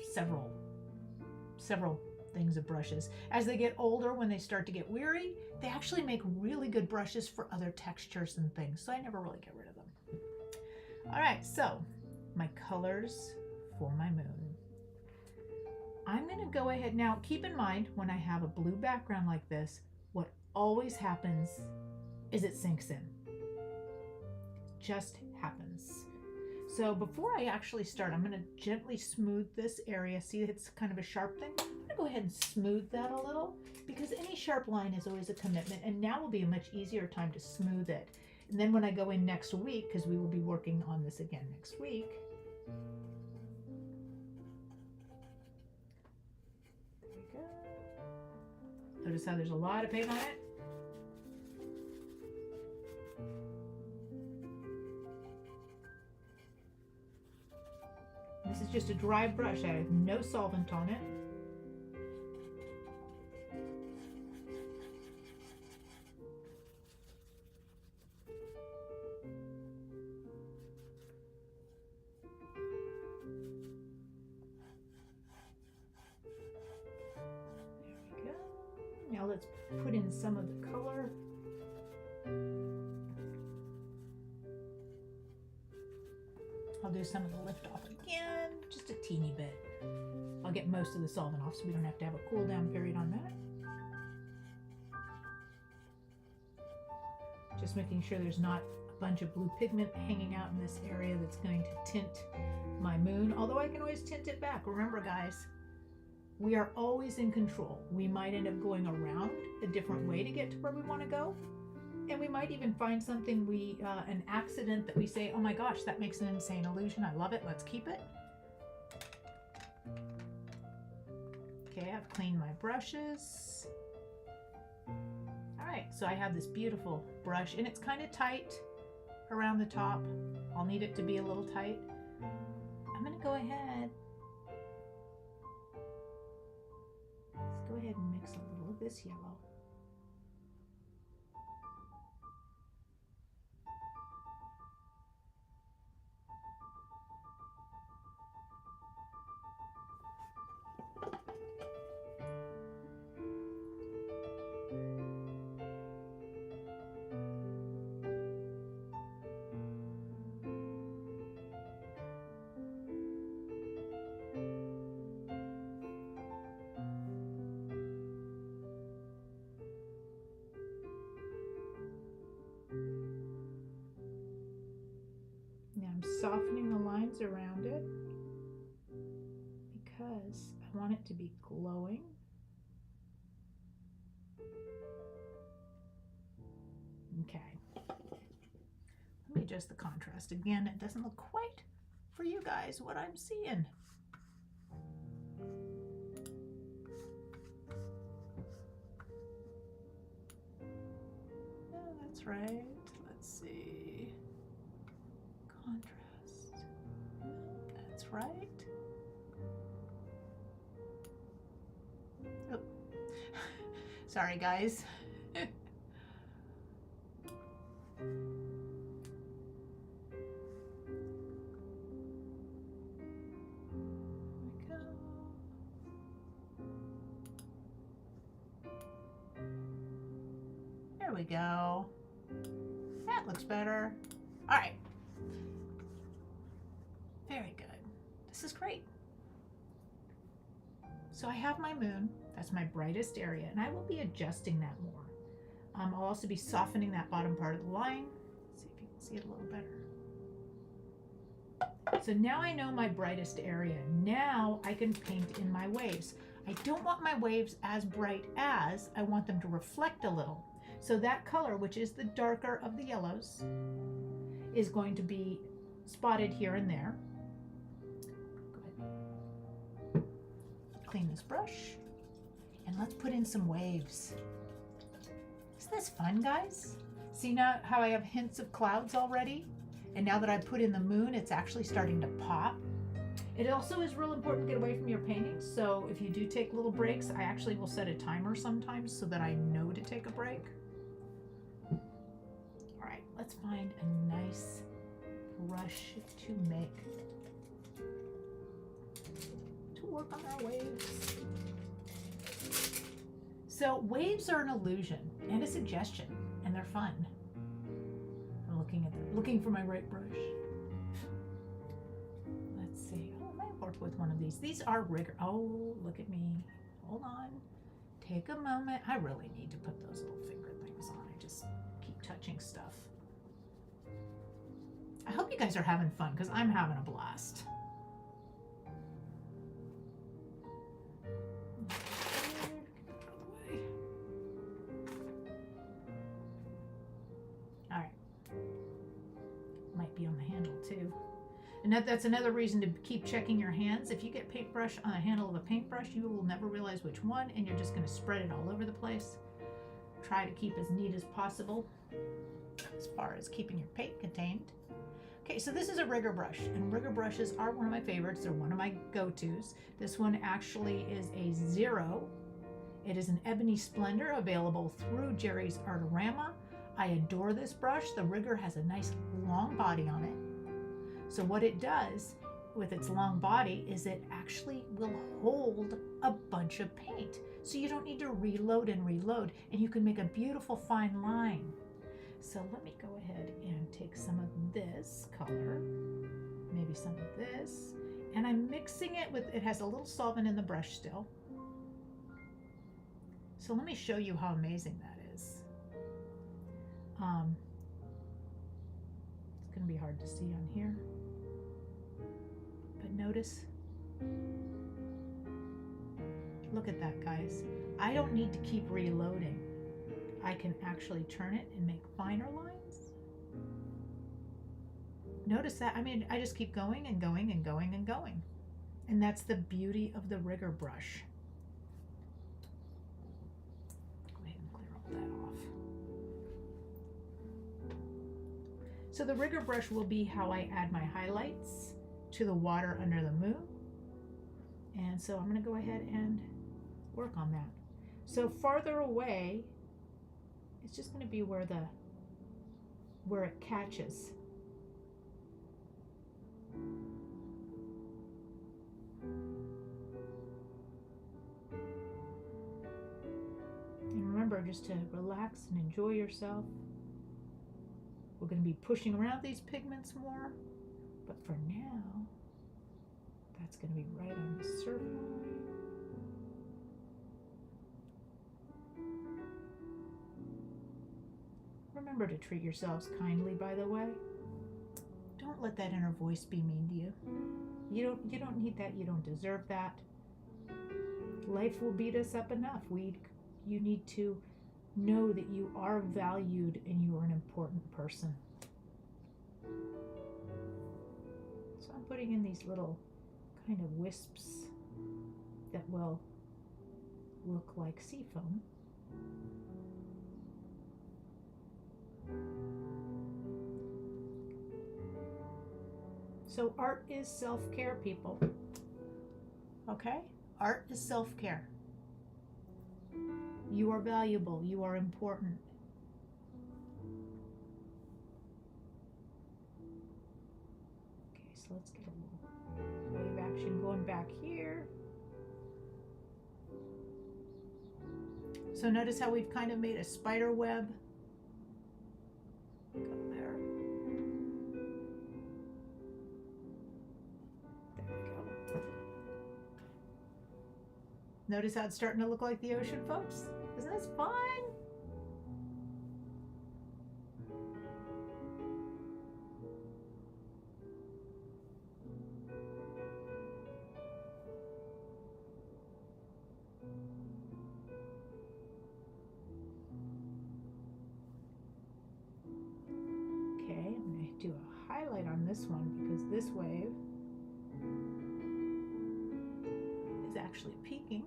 several things of brushes. As they get older, when they start to get weary, they actually make really good brushes for other textures and things, so I never really get rid of them. All right, so my colors for my moon. I'm going to go ahead now. Keep in mind, when I have a blue background like this, what always happens is it sinks in. Just happens. So before I actually start, I'm going to gently smooth this area. See, it's kind of a sharp thing. I'm going to go ahead and smooth that a little, because any sharp line is always a commitment, and now will be a much easier time to smooth it. And then when I go in next week, because we will be working on this again next week, notice how there's a lot of paint on it? This is just a dry brush. I have no solvent on it. Now let's put in some of the color. I'll do some of the lift off again, just a teeny bit. I'll get most of the solvent off so we don't have to have a cool down period on that. Just making sure there's not a bunch of blue pigment hanging out in this area that's going to tint my moon, although I can always tint it back. Remember guys, we are always in control. We might end up going around a different way to get to where we want to go. And we might even find something an accident that we say, oh my gosh, that makes an insane illusion. I love it. Let's keep it. Okay, I've cleaned my brushes. All right, so I have this beautiful brush and it's kind of tight around the top. I'll need it to be a little tight. I'm gonna go ahead. Let's go ahead and mix a little of this yellow. Softening the lines around it because I want it to be glowing. Okay. Let me adjust the contrast. Again, it doesn't look quite for you guys what I'm seeing. That's right. Let's see. Contrast. That's right. Oh. Sorry, guys. There we go. That looks better. All right. Very good. This is great. So I have my moon. That's my brightest area, and I will be adjusting that more. I'll also be softening that bottom part of the line. Let's see if you can see it a little better. So now I know my brightest area. Now I can paint in my waves. I don't want my waves as bright as, I want them to reflect a little. So that color, which is the darker of the yellows, is going to be spotted here and there. Go ahead. Clean this brush. And let's put in some waves. Isn't this fun, guys? See now how I have hints of clouds already? And now that I put in the moon, it's actually starting to pop. It also is real important to get away from your paintings. So if you do take little breaks, I actually will set a timer sometimes so that I know to take a break. All right, let's find a nice brush to work on our waves. So waves are an illusion and a suggestion, and they're fun. I'm looking for my right brush. Let's see. Oh, I might work with one of these. These are rigor. Oh, look at me. Hold on. Take a moment. I really need to put those little finger things on. I just keep touching stuff. I hope you guys are having fun because I'm having a blast. All right. Might be on the handle too. And that's another reason to keep checking your hands. If you get paintbrush on the handle of a paintbrush, you will never realize which one, and you're just going to spread it all over the place. Try to keep as neat as possible as far as keeping your paint contained. Okay, so this is a rigger brush, and rigger brushes are one of my favorites. They're one of my go-tos. This one actually is a 0. It is an ebony splendor available through Jerry's Artorama. I adore this brush. The rigger has a nice long body on it. So what it does with its long body is it actually will hold a bunch of paint. So you don't need to reload and reload, and you can make a beautiful fine line. So let me go ahead and take some of this color, maybe some of this, and I'm mixing it with, it has a little solvent in the brush still. So let me show you how amazing that is. It's going to be hard to see on here, but notice, look at that, guys. I don't need to keep reloading. I can actually turn it and make finer lines. Notice that, I mean, I just keep going and going and going and going. And that's the beauty of the rigger brush. Go ahead and clear all that off. So the rigger brush will be how I add my highlights to the water under the moon. And so I'm going to go ahead and work on that. So farther away, it's just going to be where it catches. And remember just to relax and enjoy yourself. We're going to be pushing around these pigments more, but for now, that's going to be right on the surf line. Remember to treat yourselves kindly, by the way. Don't let that inner voice be mean to you. You don't need that. You don't deserve that. Life will beat us up enough. You need to know that you are valued and you are an important person. So I'm putting in these little kind of wisps that will look like sea foam. So art is self-care, people. Okay? Art is self-care. You are valuable. You are important. Okay, so let's get a little wave action going back here. So notice how we've kind of made a spider web. Go there. There we go. Notice how it's starting to look like the ocean, folks? Isn't this fun? Okay, I'm going to do a highlight on this one because this wave is actually peaking.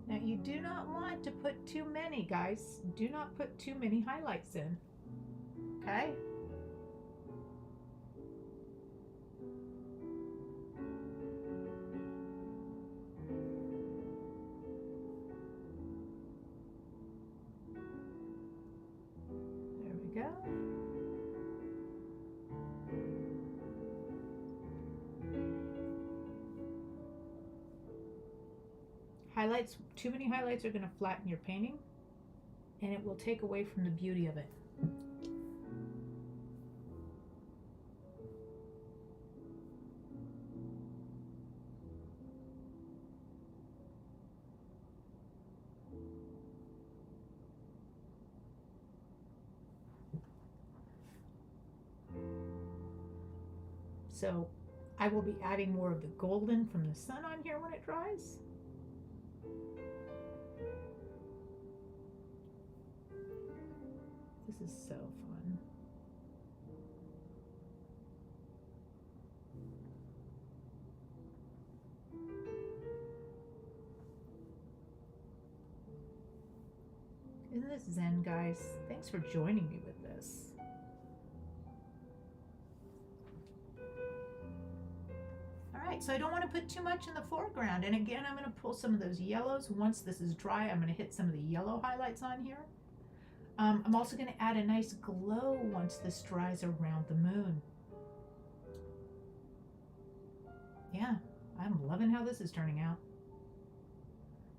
Now you do not want to put too many, guys. Do not put too many highlights in. Okay? There we go. Highlights, too many highlights are going to flatten your painting and it will take away from the beauty of it. So I will be adding more of the golden from the sun on here when it dries. This is so fun. Isn't this zen, guys? Thanks for joining me with this. Alright, so I don't want to put too much in the foreground. And again, I'm going to pull some of those yellows. Once this is dry, I'm going to hit some of the yellow highlights on here. I'm also going to add a nice glow once this dries around the moon. Yeah, I'm loving how this is turning out.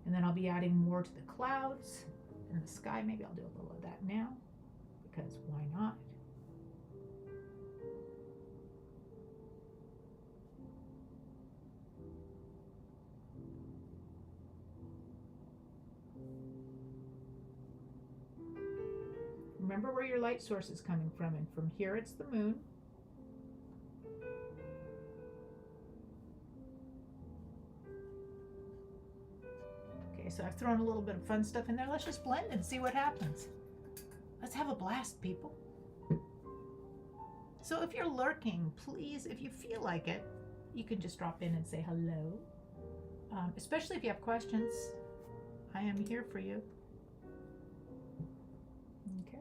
And then I'll be adding more to the clouds and the sky. Maybe I'll do a little of that now, because why not? Remember where your light source is coming from, and from here it's the moon. Okay, so I've thrown a little bit of fun stuff in there. Let's just blend and see what happens. Let's have a blast, people. So if you're lurking, please, if you feel like it, you can just drop in and say hello. Especially if you have questions. I am here for you. Okay.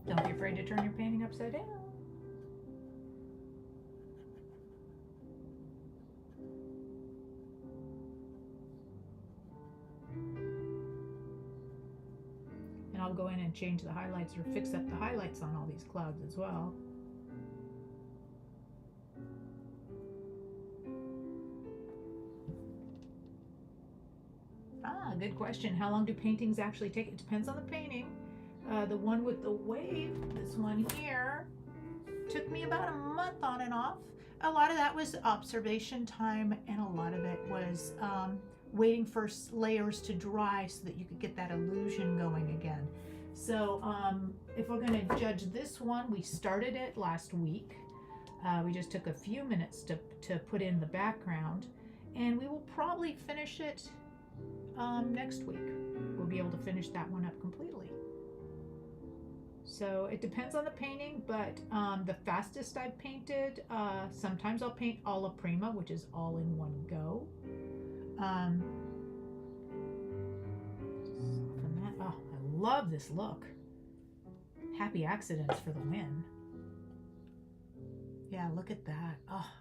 Don't be afraid to turn your painting upside down. And I'll go in and change the highlights or fix up the highlights on all these clouds as well. Good question. How long do paintings actually take? It depends on the painting. The one with the wave, this one here, took me about a month on and off. A lot of that was observation time, and a lot of it was waiting for layers to dry so that you could get that illusion going again. So if we're going to judge this one, we started it last week. We just took a few minutes to put in the background, and we will probably finish it next week. We'll be able to finish that one up completely. So it depends on the painting, but the fastest I've painted, sometimes I'll paint alla prima, which is all in one go. Soften that. Oh, I love this look. Happy accidents for the win. Yeah, look at that. Oh,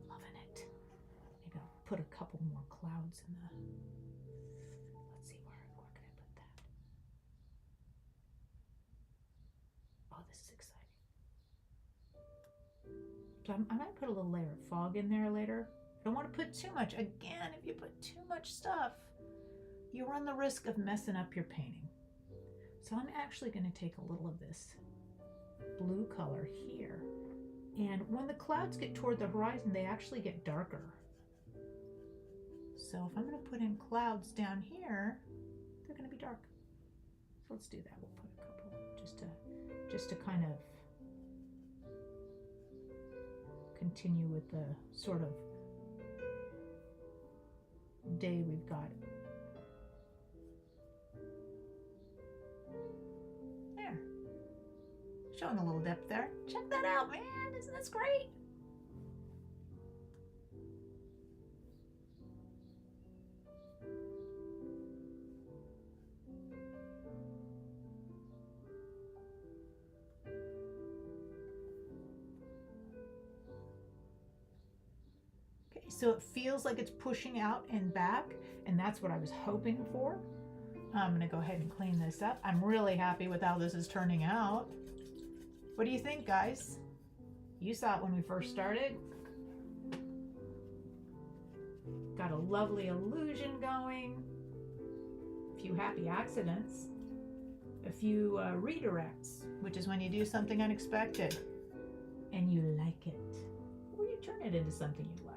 loving it. Maybe I'll put a couple more clouds in the... Let's see, where can I put that? Oh, this is exciting. So I might put a little layer of fog in there later. I don't want to put too much. Again, if you put too much stuff, you run the risk of messing up your painting. So I'm actually going to take a little of this blue color here. And when the clouds get toward the horizon, they actually get darker. So if I'm going to put in clouds down here, they're going to be dark. So let's do that. We'll put a couple just to kind of continue with the sort of day we've got. There. Showing a little depth there. Check that out, man. Isn't this great? Okay, so it feels like it's pushing out and back, and that's what I was hoping for. I'm going to go ahead and clean this up. I'm really happy with how this is turning out. What do you think, guys? You saw it when we first started. Got a lovely illusion going. A few happy accidents. A few redirects, which is when you do something unexpected and you like it. Or you turn it into something you like.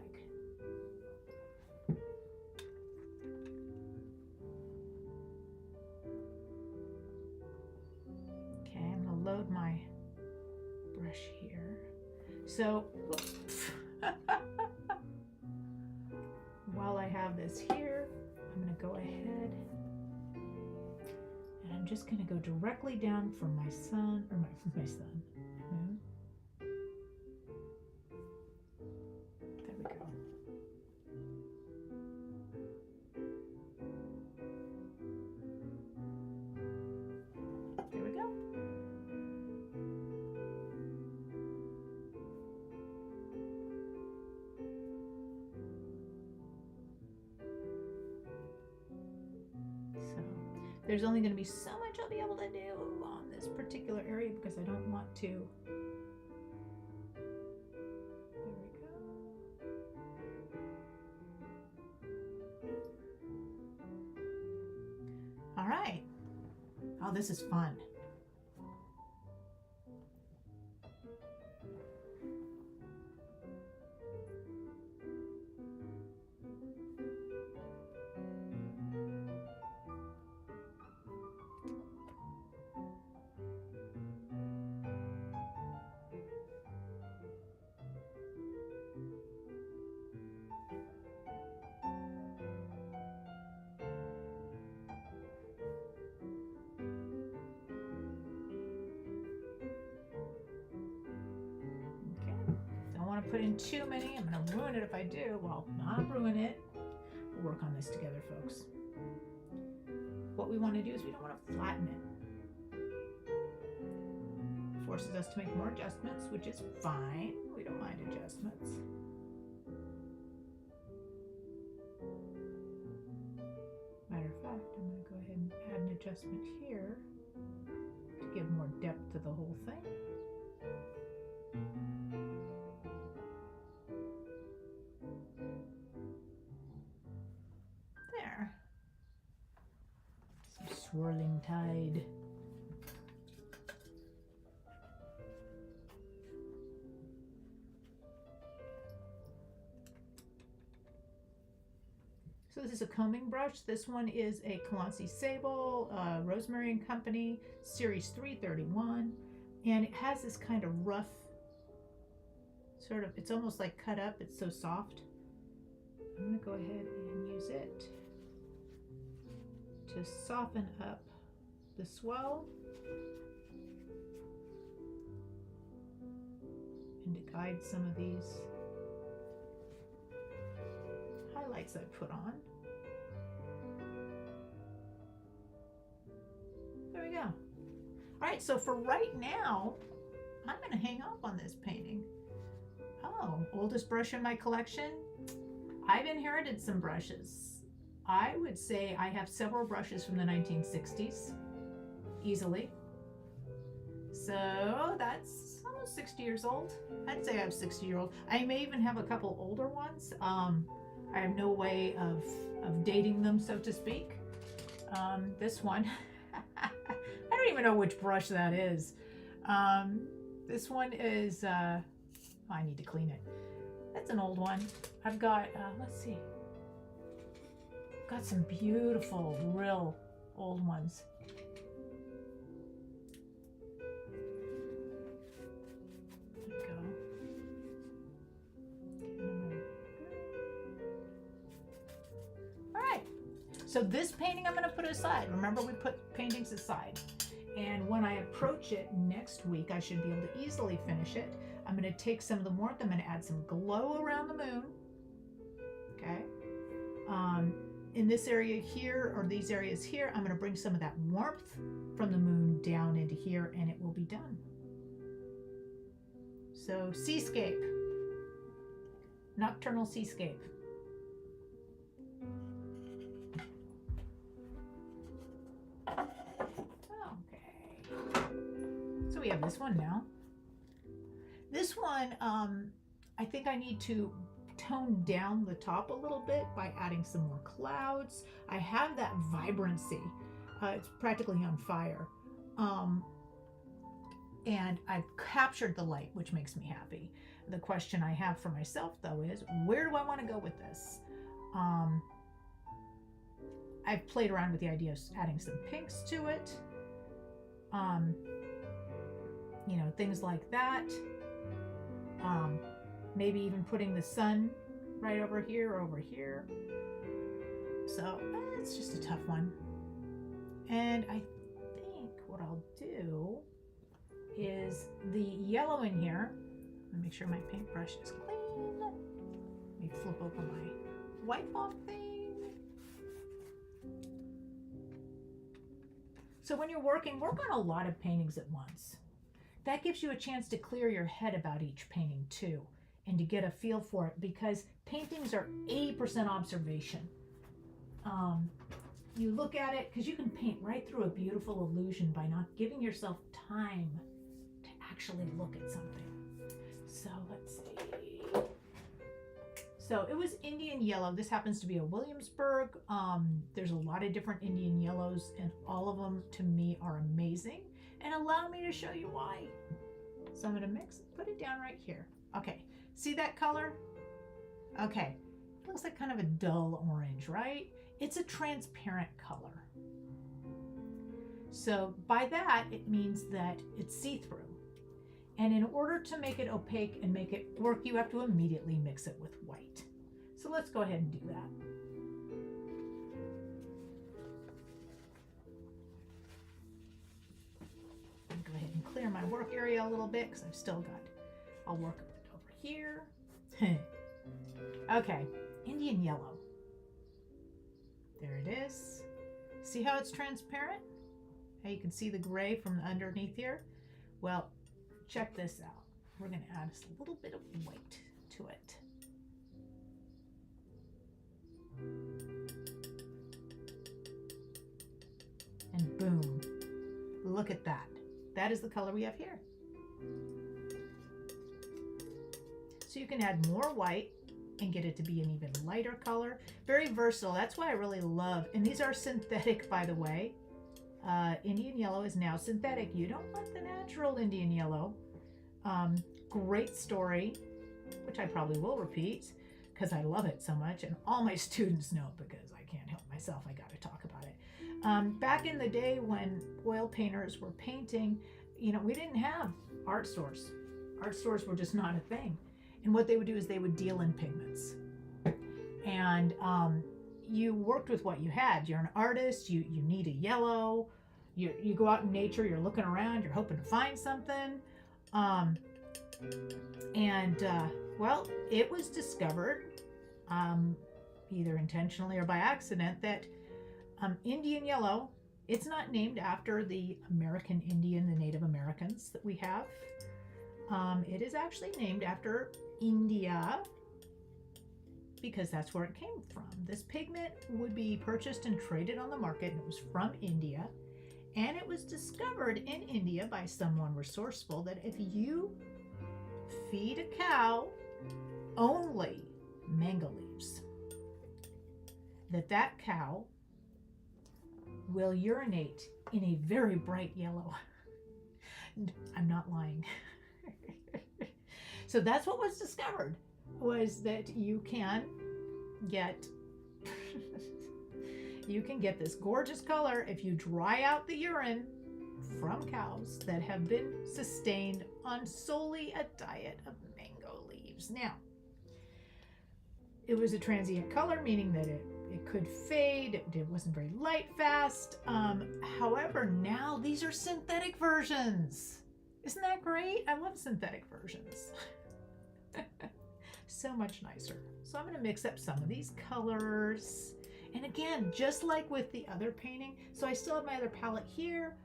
Okay, I'm going to load my brush here. So, while I have this here, I'm going to go ahead and I'm just going to go directly down from my sun, or my sun. There we go. There we go. There's only going to be so much I'll be able to do on this particular area because I don't want to. There we go. All right. Oh, this is fun. Put in too many. I'm going to ruin it if I do. Well, not ruin it. We'll work on this together, folks. What we want to do is we don't want to flatten it. It forces us to make more adjustments, which is fine. We don't mind adjustments. Matter of fact, I'm going to go ahead and add an adjustment here to give more depth to the whole thing. Swirling tide. So this is a combing brush. This one is a Kalansi Sable, Rosemary and Company, Series 331. And it has this kind of rough, sort of, it's almost like cut up. It's so soft. I'm going to go ahead and use it to soften up the swell. and to guide some of these highlights I put on. There we go. All right, so for right now, I'm going to hang up on this painting. Oh, oldest brush in my collection. I've inherited some brushes. I would say I have several brushes from the 1960s, easily. So that's almost 60 years old. I'd say I have 60-year-old. I may even have a couple older ones. I have no way of dating them, so to speak. This one, I don't even know which brush that is. This one is, I need to clean it. That's an old one. I've got, let's see. Got some beautiful, real old ones. There we go. All right. So this painting I'm going to put aside. Remember, we put paintings aside. And when I approach it next week, I should be able to easily finish it. I'm going to take some of the warmth. I'm going to add some glow around the moon. Okay. In this area here, or these areas here, I'm going to bring some of that warmth from the moon down into here, and it will be done. So, seascape. Nocturnal seascape. So we have this one now. This one, I think I need to tone down the top a little bit by adding some more clouds. I have that vibrancy. It's practically on fire. And I've captured the light, which makes me happy. The question I have for myself, though, is where do I want to go with this? I've played around with the idea of adding some pinks to it. You know, things like that. Maybe even putting the sun right over here or over here. So it's just a tough one. And I think what I'll do is the yellow in here. Let me make sure my paintbrush is clean. Let me flip open my wipe off thing. So when you're working, work on a lot of paintings at once. That gives you a chance to clear your head about each painting too, and to get a feel for it, because paintings are 80% observation. You look at it, because you can paint right through a beautiful illusion by not giving yourself time to actually look at something. So let's see. So it was Indian yellow. This happens to be a Williamsburg. There's a lot of different Indian yellows, and all of them to me are amazing. And allow me to show you why. So I'm going to mix, put it down right here. Okay, see that color? Okay, it looks like kind of a dull orange, right? It's a transparent color. So by that, it means that it's see-through. And in order to make it opaque and make it work, you have to immediately mix it with white. So let's go ahead and do that. Go ahead and clear my work area a little bit, because I've still got, I'll work over here. Okay, Indian yellow. There it is. See how it's transparent? How you can see the gray from underneath here? Well, check this out. We're going to add a little bit of white to it. And boom. Look at that. That is the color we have here. So you can add more white and get it to be an even lighter color. Very versatile. That's why I really love, and these are synthetic, by the way. Indian yellow is now synthetic. You don't want the natural Indian yellow. Great story, which I probably will repeat because I love it so much, and all my students know it because I can't help myself. I got to talk about it. Back in the day when oil painters were painting, you know, we didn't have art stores. Art stores were just not a thing. And what they would do is they would deal in pigments. And you worked with what you had. You're an artist, you need a yellow, you go out in nature, you're looking around, you're hoping to find something. And well, it was discovered, either intentionally or by accident, that Indian yellow, it's not named after the American Indian, the Native Americans that we have. It is actually named after India, because that's where it came from. This pigment would be purchased and traded on the market, and it was from India. And it was discovered in India by someone resourceful that if you feed a cow only mango leaves, that cow will urinate in a very bright yellow. I'm not lying. So that's what was discovered, was that you can get you can get this gorgeous color if you dry out the urine from cows that have been sustained on solely a diet of mango leaves. Now, it was a transient color, meaning that it could fade. It wasn't very light fast. However, now these are synthetic versions. Isn't that great? I love synthetic versions. So much nicer. So I'm going to mix up some of these colors. And again, just like with the other painting, so I still have my other palette here.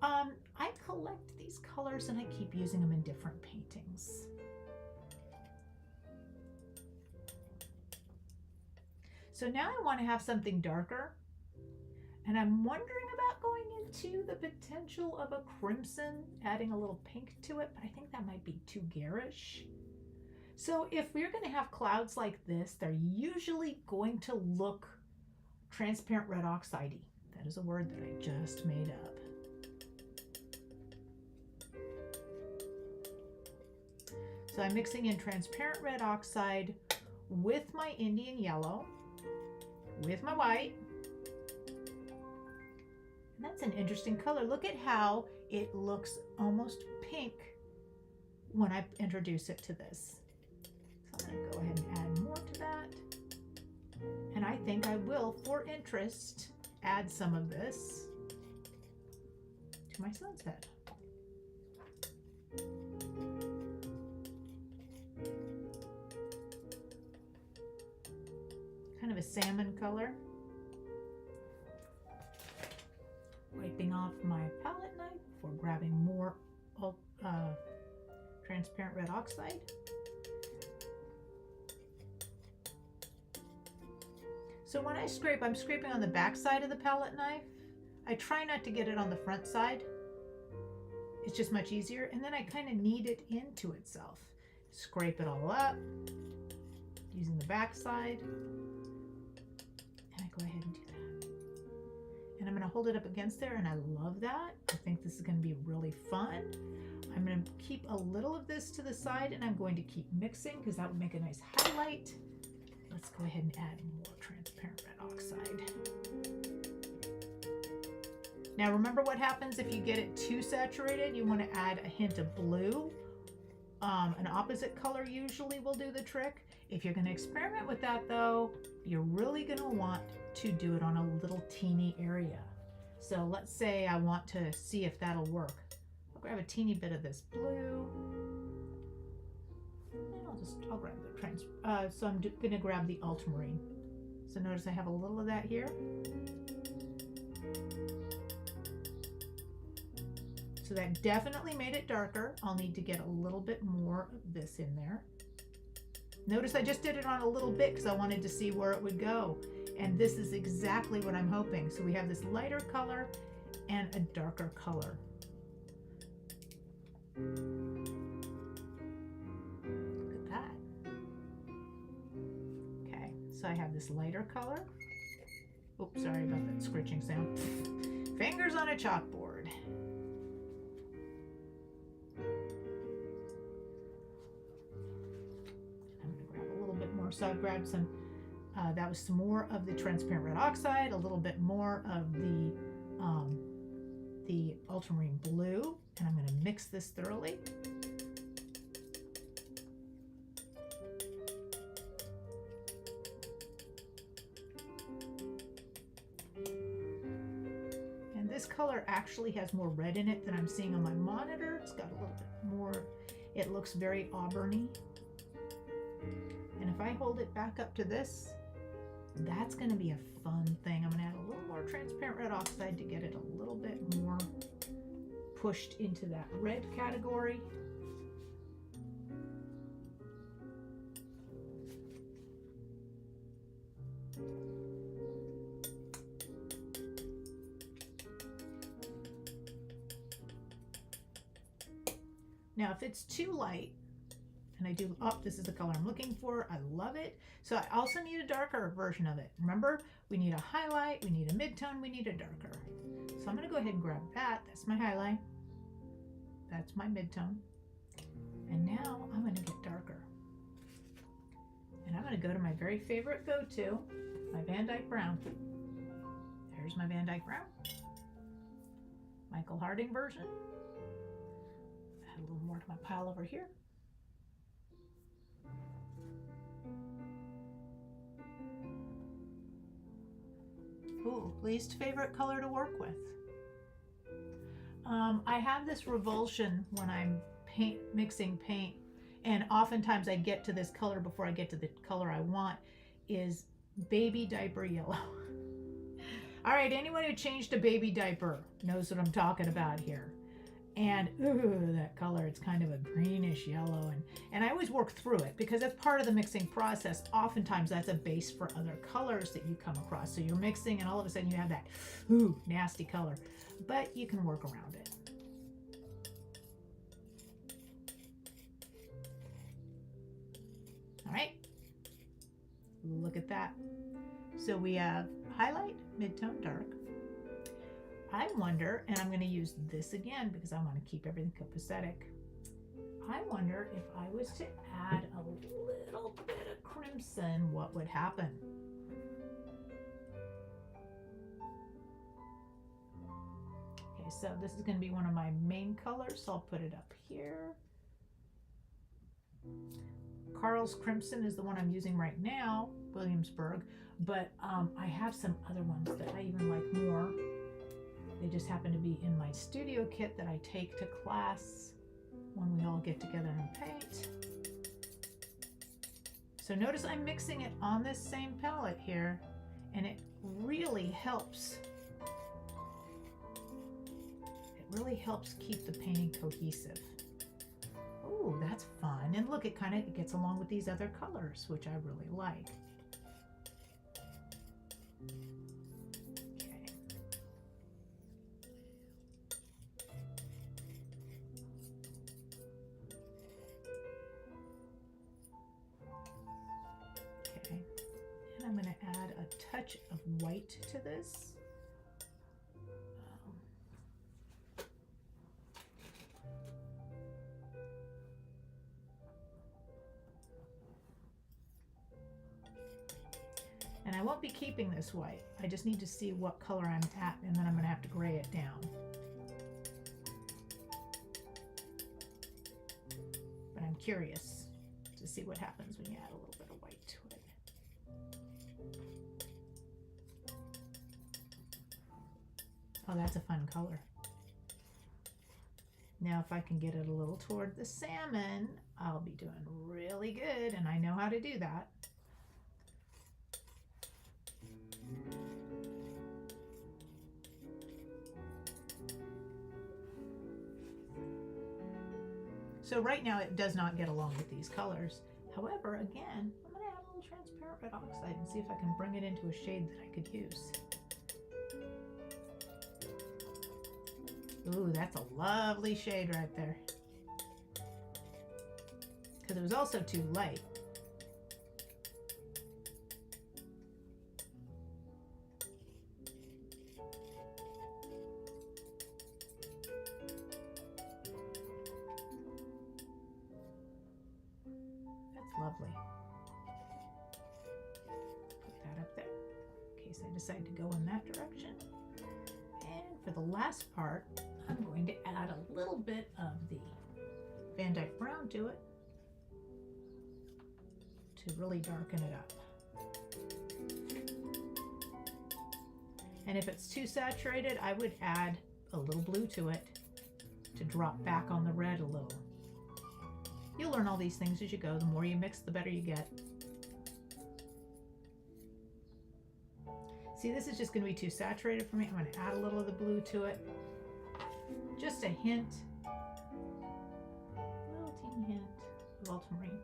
I collect these colors and I keep using them in different paintings. So now I want to have something darker, and I'm wondering about going into the potential of a crimson, adding a little pink to it, but I think that might be too garish. So if we're going to have clouds like this, they're usually going to look transparent red oxide-y. That is a word that I just made up. So I'm mixing in transparent red oxide with my Indian yellow, with my white. And that's an interesting color. Look at how it looks almost pink when I introduce it to this. So I'm going to go ahead and add more to that. And I think I will, for interest, add some of this to my sunset. Kind of a salmon color. Wiping off my palette knife before grabbing more transparent red oxide. So when I scrape, I'm scraping on the back side of the palette knife. I try not to get it on the front side. It's just much easier. And then I kind of knead it into itself. Scrape it all up using the back side. And I go ahead and do that. And I'm going to hold it up against there, and I love that. I think this is going to be really fun. I'm going to keep a little of this to the side, and I'm going to keep mixing because that would make a nice highlight. Let's go ahead and add more transparent red oxide. Now remember what happens if you get it too saturated. You want to add a hint of blue. An opposite color usually will do the trick. If you're going to experiment with that though, you're really going to want to do it on a little teeny area. So let's say I want to see if that'll work. I'll grab a teeny bit of this blue. And I'll grab the so I'm going to grab the ultramarine. So notice I have a little of that here. So that definitely made it darker. I'll need to get a little bit more of this in there. Notice I just did it on a little bit because I wanted to see where it would go. And this is exactly what I'm hoping. So we have this lighter color and a darker color. Look at that. Okay, so I have this lighter color. Oops, sorry about that scritching sound. Fingers on a chalkboard. So I've grabbed some, that was some more of the transparent red oxide, a little bit more of the ultramarine blue, and I'm going to mix this thoroughly. And this color actually has more red in it than I'm seeing on my monitor. It's got a little bit more It looks very auburny. And if I hold it back up to this, that's going to be a fun thing. I'm going to add a little more transparent red oxide to get it a little bit more pushed into that red category. Now, if it's too light, and I do, oh, this is the color I'm looking for. I love it. So I also need a darker version of it. Remember, we need a highlight, we need a midtone, we need a darker. So I'm going to go ahead and grab that. That's my highlight. That's my midtone. And now I'm going to get darker. And I'm going to go to my very favorite go-to, my Van Dyke Brown. There's my Van Dyke Brown. Michael Harding version. Add a little more to my pile over here. Ooh, least favorite color to work with. I have this revulsion when I'm mixing paint, and oftentimes I get to this color before I get to the color I want, is baby diaper yellow. All right, anyone who changed a baby diaper knows what I'm talking about here. And ooh, that color, it's kind of a greenish yellow. And I always work through it because that's part of the mixing process. Oftentimes that's a base for other colors that you come across. So you're mixing and all of a sudden you have that ooh, nasty color, but you can work around it. All right, look at that. So we have highlight, midtone, dark. I wonder, and I'm going to use this again because I want to keep everything copacetic. I wonder if I was to add a little bit of crimson, what would happen? Okay, so this is going to be one of my main colors, so I'll put it up here. Carl's Crimson is the one I'm using right now, Williamsburg, but I have some other ones that I even like more. They just happen to be in my studio kit that I take to class when we all get together and paint. So notice I'm mixing it on this same palette here, and it really helps. It really helps keep the painting cohesive. Oh, that's fun. And look, it kind of gets along with these other colors, which I really like. I'm going to add a touch of white to this. And I won't be keeping this white. I just need to see what color I'm at, and then I'm going to have to gray it down. But I'm curious to see what happens when you add a little bit of white to it. Oh, that's a fun color. Now, if I can get it a little toward the salmon, I'll be doing really good, and I know how to do that. So right now it does not get along with these colors. However, again, I'm going to add a little transparent red oxide and see if I can bring it into a shade that I could use. Ooh, that's a lovely shade right there. Because it was also too light. That's lovely. Put that up there in case I decide to go in that direction. And for the last part, I'm going to add a little bit of the Van Dyke Brown to it to really darken it up. And if it's too saturated, I would add a little blue to it to drop back on the red a little. You'll learn all these things as you go. The more you mix, the better you get. See, this is just going to be too saturated for me. I'm going to add a little of the blue to it. Just a hint. A little teeny hint of ultramarine.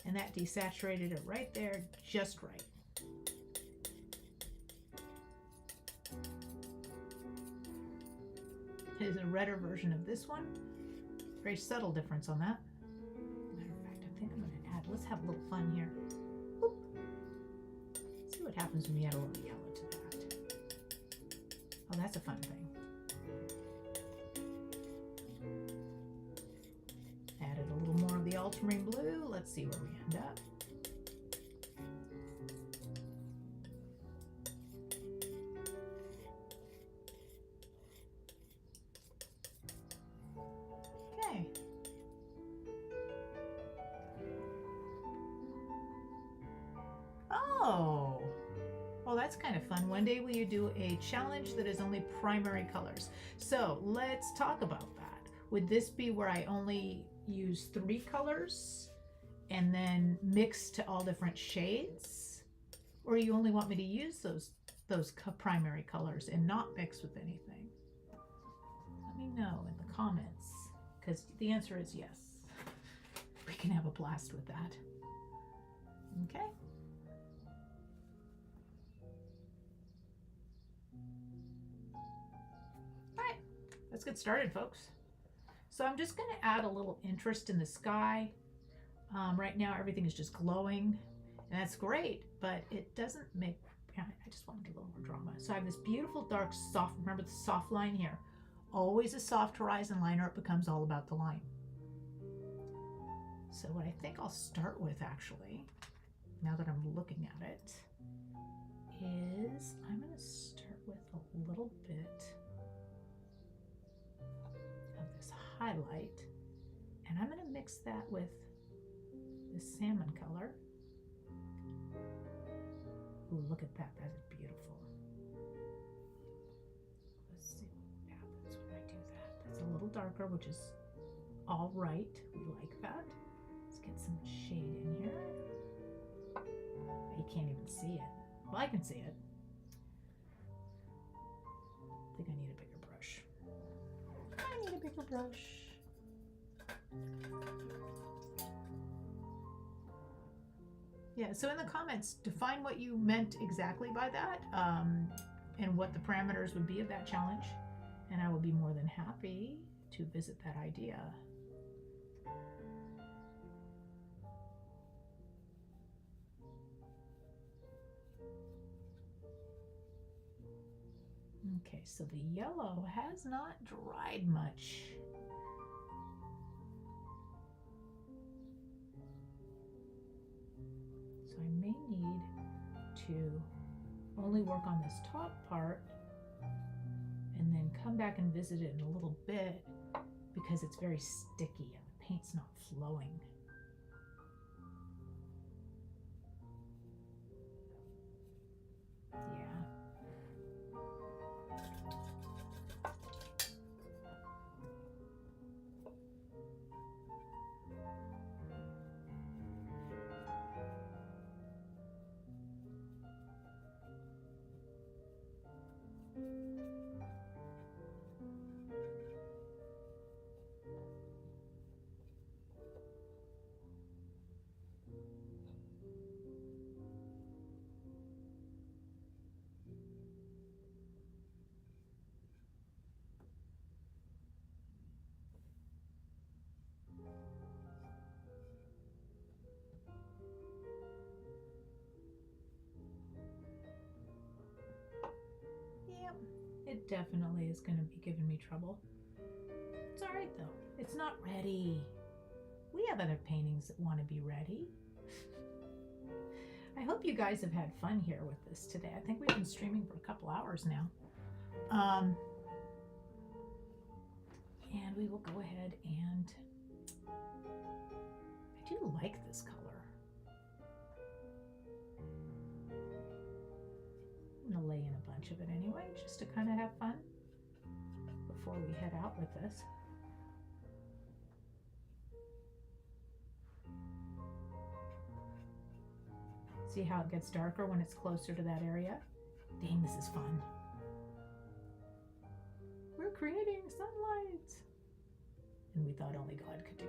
And that desaturated it right there, just right. Is a redder version of this one. Very subtle difference on that. Matter of fact, I think I'm going to add, let's have a little fun here. Whoop. See what happens when we add a little yellow to that. Oh, that's a fun thing. Added a little more of the ultramarine blue. Let's see where we end up. Oh, well, that's kind of fun. One day will you do a challenge that is only primary colors? So let's talk about that. Would this be where I only use 3 colors and then mix to all different shades? Or you only want me to use those primary colors and not mix with anything? Let me know in the comments, because the answer is yes. We can have a blast with that. Okay. Let's get started, folks. So I'm just going to add a little interest in the sky. Right now everything is just glowing, and that's great, but it doesn't make, I just wanted a little more drama. So I have this beautiful dark soft, remember the soft line here. Always a soft horizon line or it becomes all about the line. So what I think I'll start with, actually, now that I'm looking at it, is I'm going to start with a little bit of this highlight, and I'm going to mix that with this salmon color. Ooh, look at that. That is beautiful. Let's see what happens when I do that. That's a little darker, which is all right. We like that. Let's get some shade in here. You can't even see it. Well, I can see it. I think I need a bigger brush. I need a bigger brush. Yeah, so in the comments, define what you meant exactly by that, and what the parameters would be of that challenge, and I will be more than happy to visit that idea. Okay, so the yellow has not dried much. So I may need to only work on this top part and then come back and visit it in a little bit because it's very sticky and the paint's not flowing. Yeah. It definitely is going to be giving me trouble. It's all right though. It's not ready. We have other paintings that want to be ready. I hope you guys have had fun here with this today. I think we've been streaming for a couple hours now. And we will go ahead and I do like this color. bunch of it anyway, just to kind of have fun before we head out with this. See how it gets darker when it's closer to that area? Dang, this is fun. We're creating sunlight. And we thought only God could do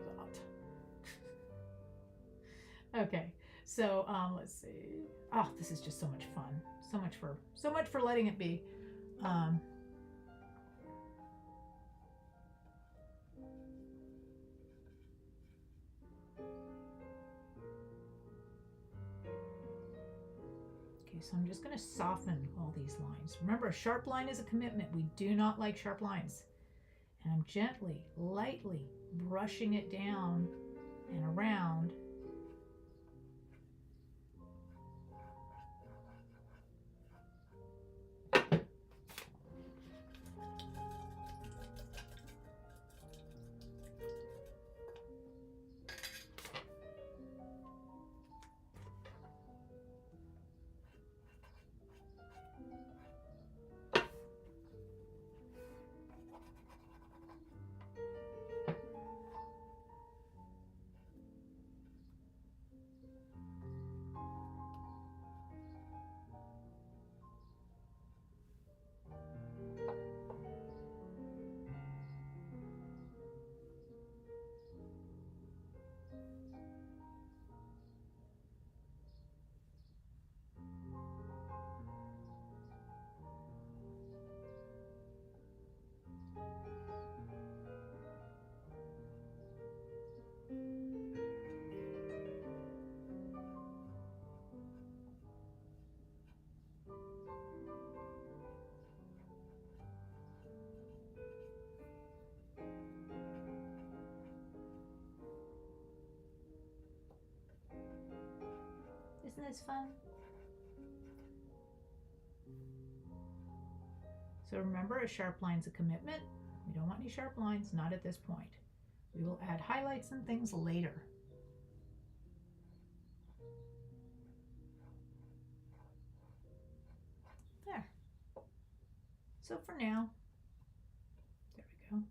that. Okay, so let's see. Oh, this is just so much fun. So much for letting it be. So I'm just going to soften all these lines. Remember, a sharp line is a commitment. We do not like sharp lines. And I'm gently, lightly brushing it down and around. Isn't this fun? So remember, a sharp line's a commitment. We don't want any sharp lines, not at this point. We will add highlights and things later. There. So for now, there we go.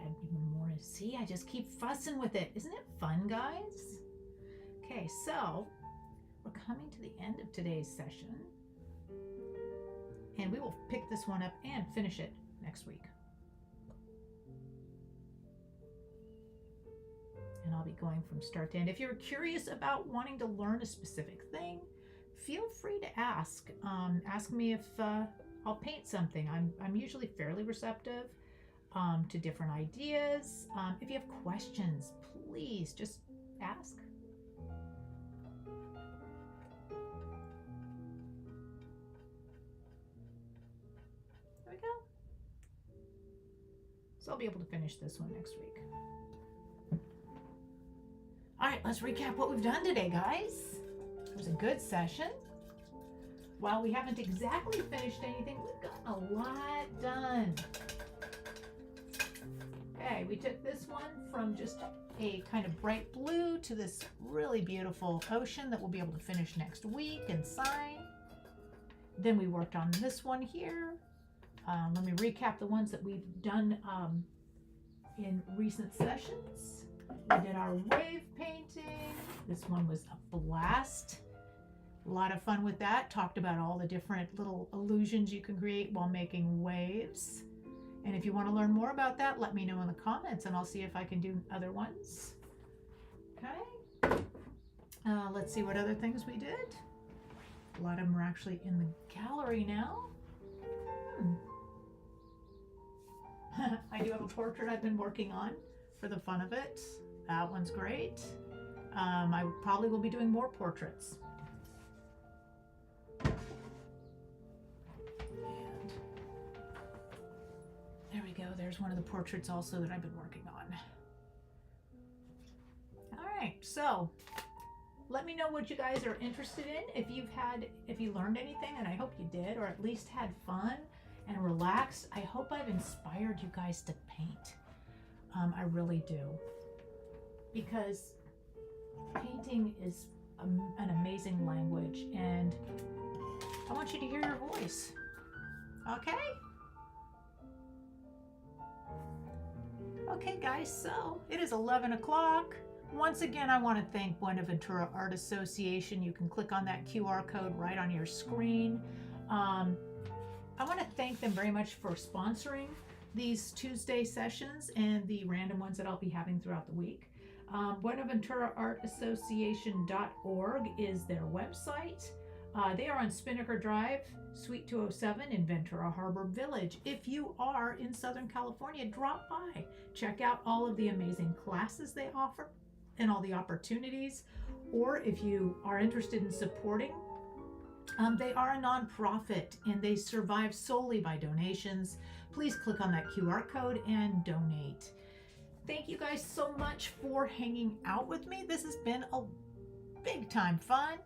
Add even more. See, I just keep fussing with it. Isn't it fun, guys? Okay, so we're coming to the end of today's session, and we will pick this one up and finish it next week. And I'll be going from start to end. If you're curious about wanting to learn a specific thing, feel free to ask. Ask me if I'll paint something. I'm usually fairly receptive to different ideas. If you have questions, please just ask. There we go. So I'll be able to finish this one next week. All right, let's recap what we've done today, guys. It was a good session. While we haven't exactly finished anything, we've gotten a lot done. Okay, we took this one from just a kind of bright blue to this really beautiful ocean that we'll be able to finish next week and sign. Then we worked on this one here. Let me recap the ones that we've done in recent sessions. We did our wave painting. This one was a blast. A lot of fun with that. Talked about all the different little illusions you can create while making waves. And if you want to learn more about that, let me know in the comments and I'll see if I can do other ones. Okay. Let's see what other things we did. A lot of them are actually in the gallery now. I do have a portrait I've been working on for the fun of it. That one's great. I probably will be doing more portraits. And there we go. There's one of the portraits also that I've been working on. All right, so let me know what you guys are interested in. If you learned anything, and I hope you did, or at least had fun and relaxed. I hope I've inspired you guys to paint. I really do. Because painting is an amazing language, and I want you to hear your voice. Okay? Okay, guys, so it is 11 o'clock. Once again, I want to thank Buenaventura Art Association. You can click on that QR code right on your screen. I want to thank them very much for sponsoring these Tuesday sessions and the random ones that I'll be having throughout the week. BuenaventuraArtAssociation.org is their website. They are on Spinnaker Drive, Suite 207 in Ventura Harbor Village. If you are in Southern California, drop by. Check out all of the amazing classes they offer and all the opportunities. Or if you are interested in supporting, they are a nonprofit and they survive solely by donations. Please click on that QR code and donate. Thank you guys so much for hanging out with me. This has been a big time fun.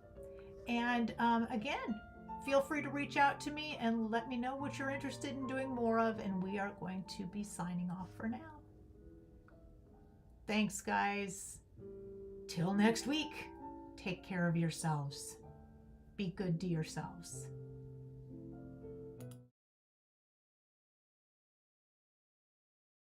And again, feel free to reach out to me and let me know what you're interested in doing more of. And we are going to be signing off for now. Thanks, guys. Till next week, take care of yourselves. Be good to yourselves.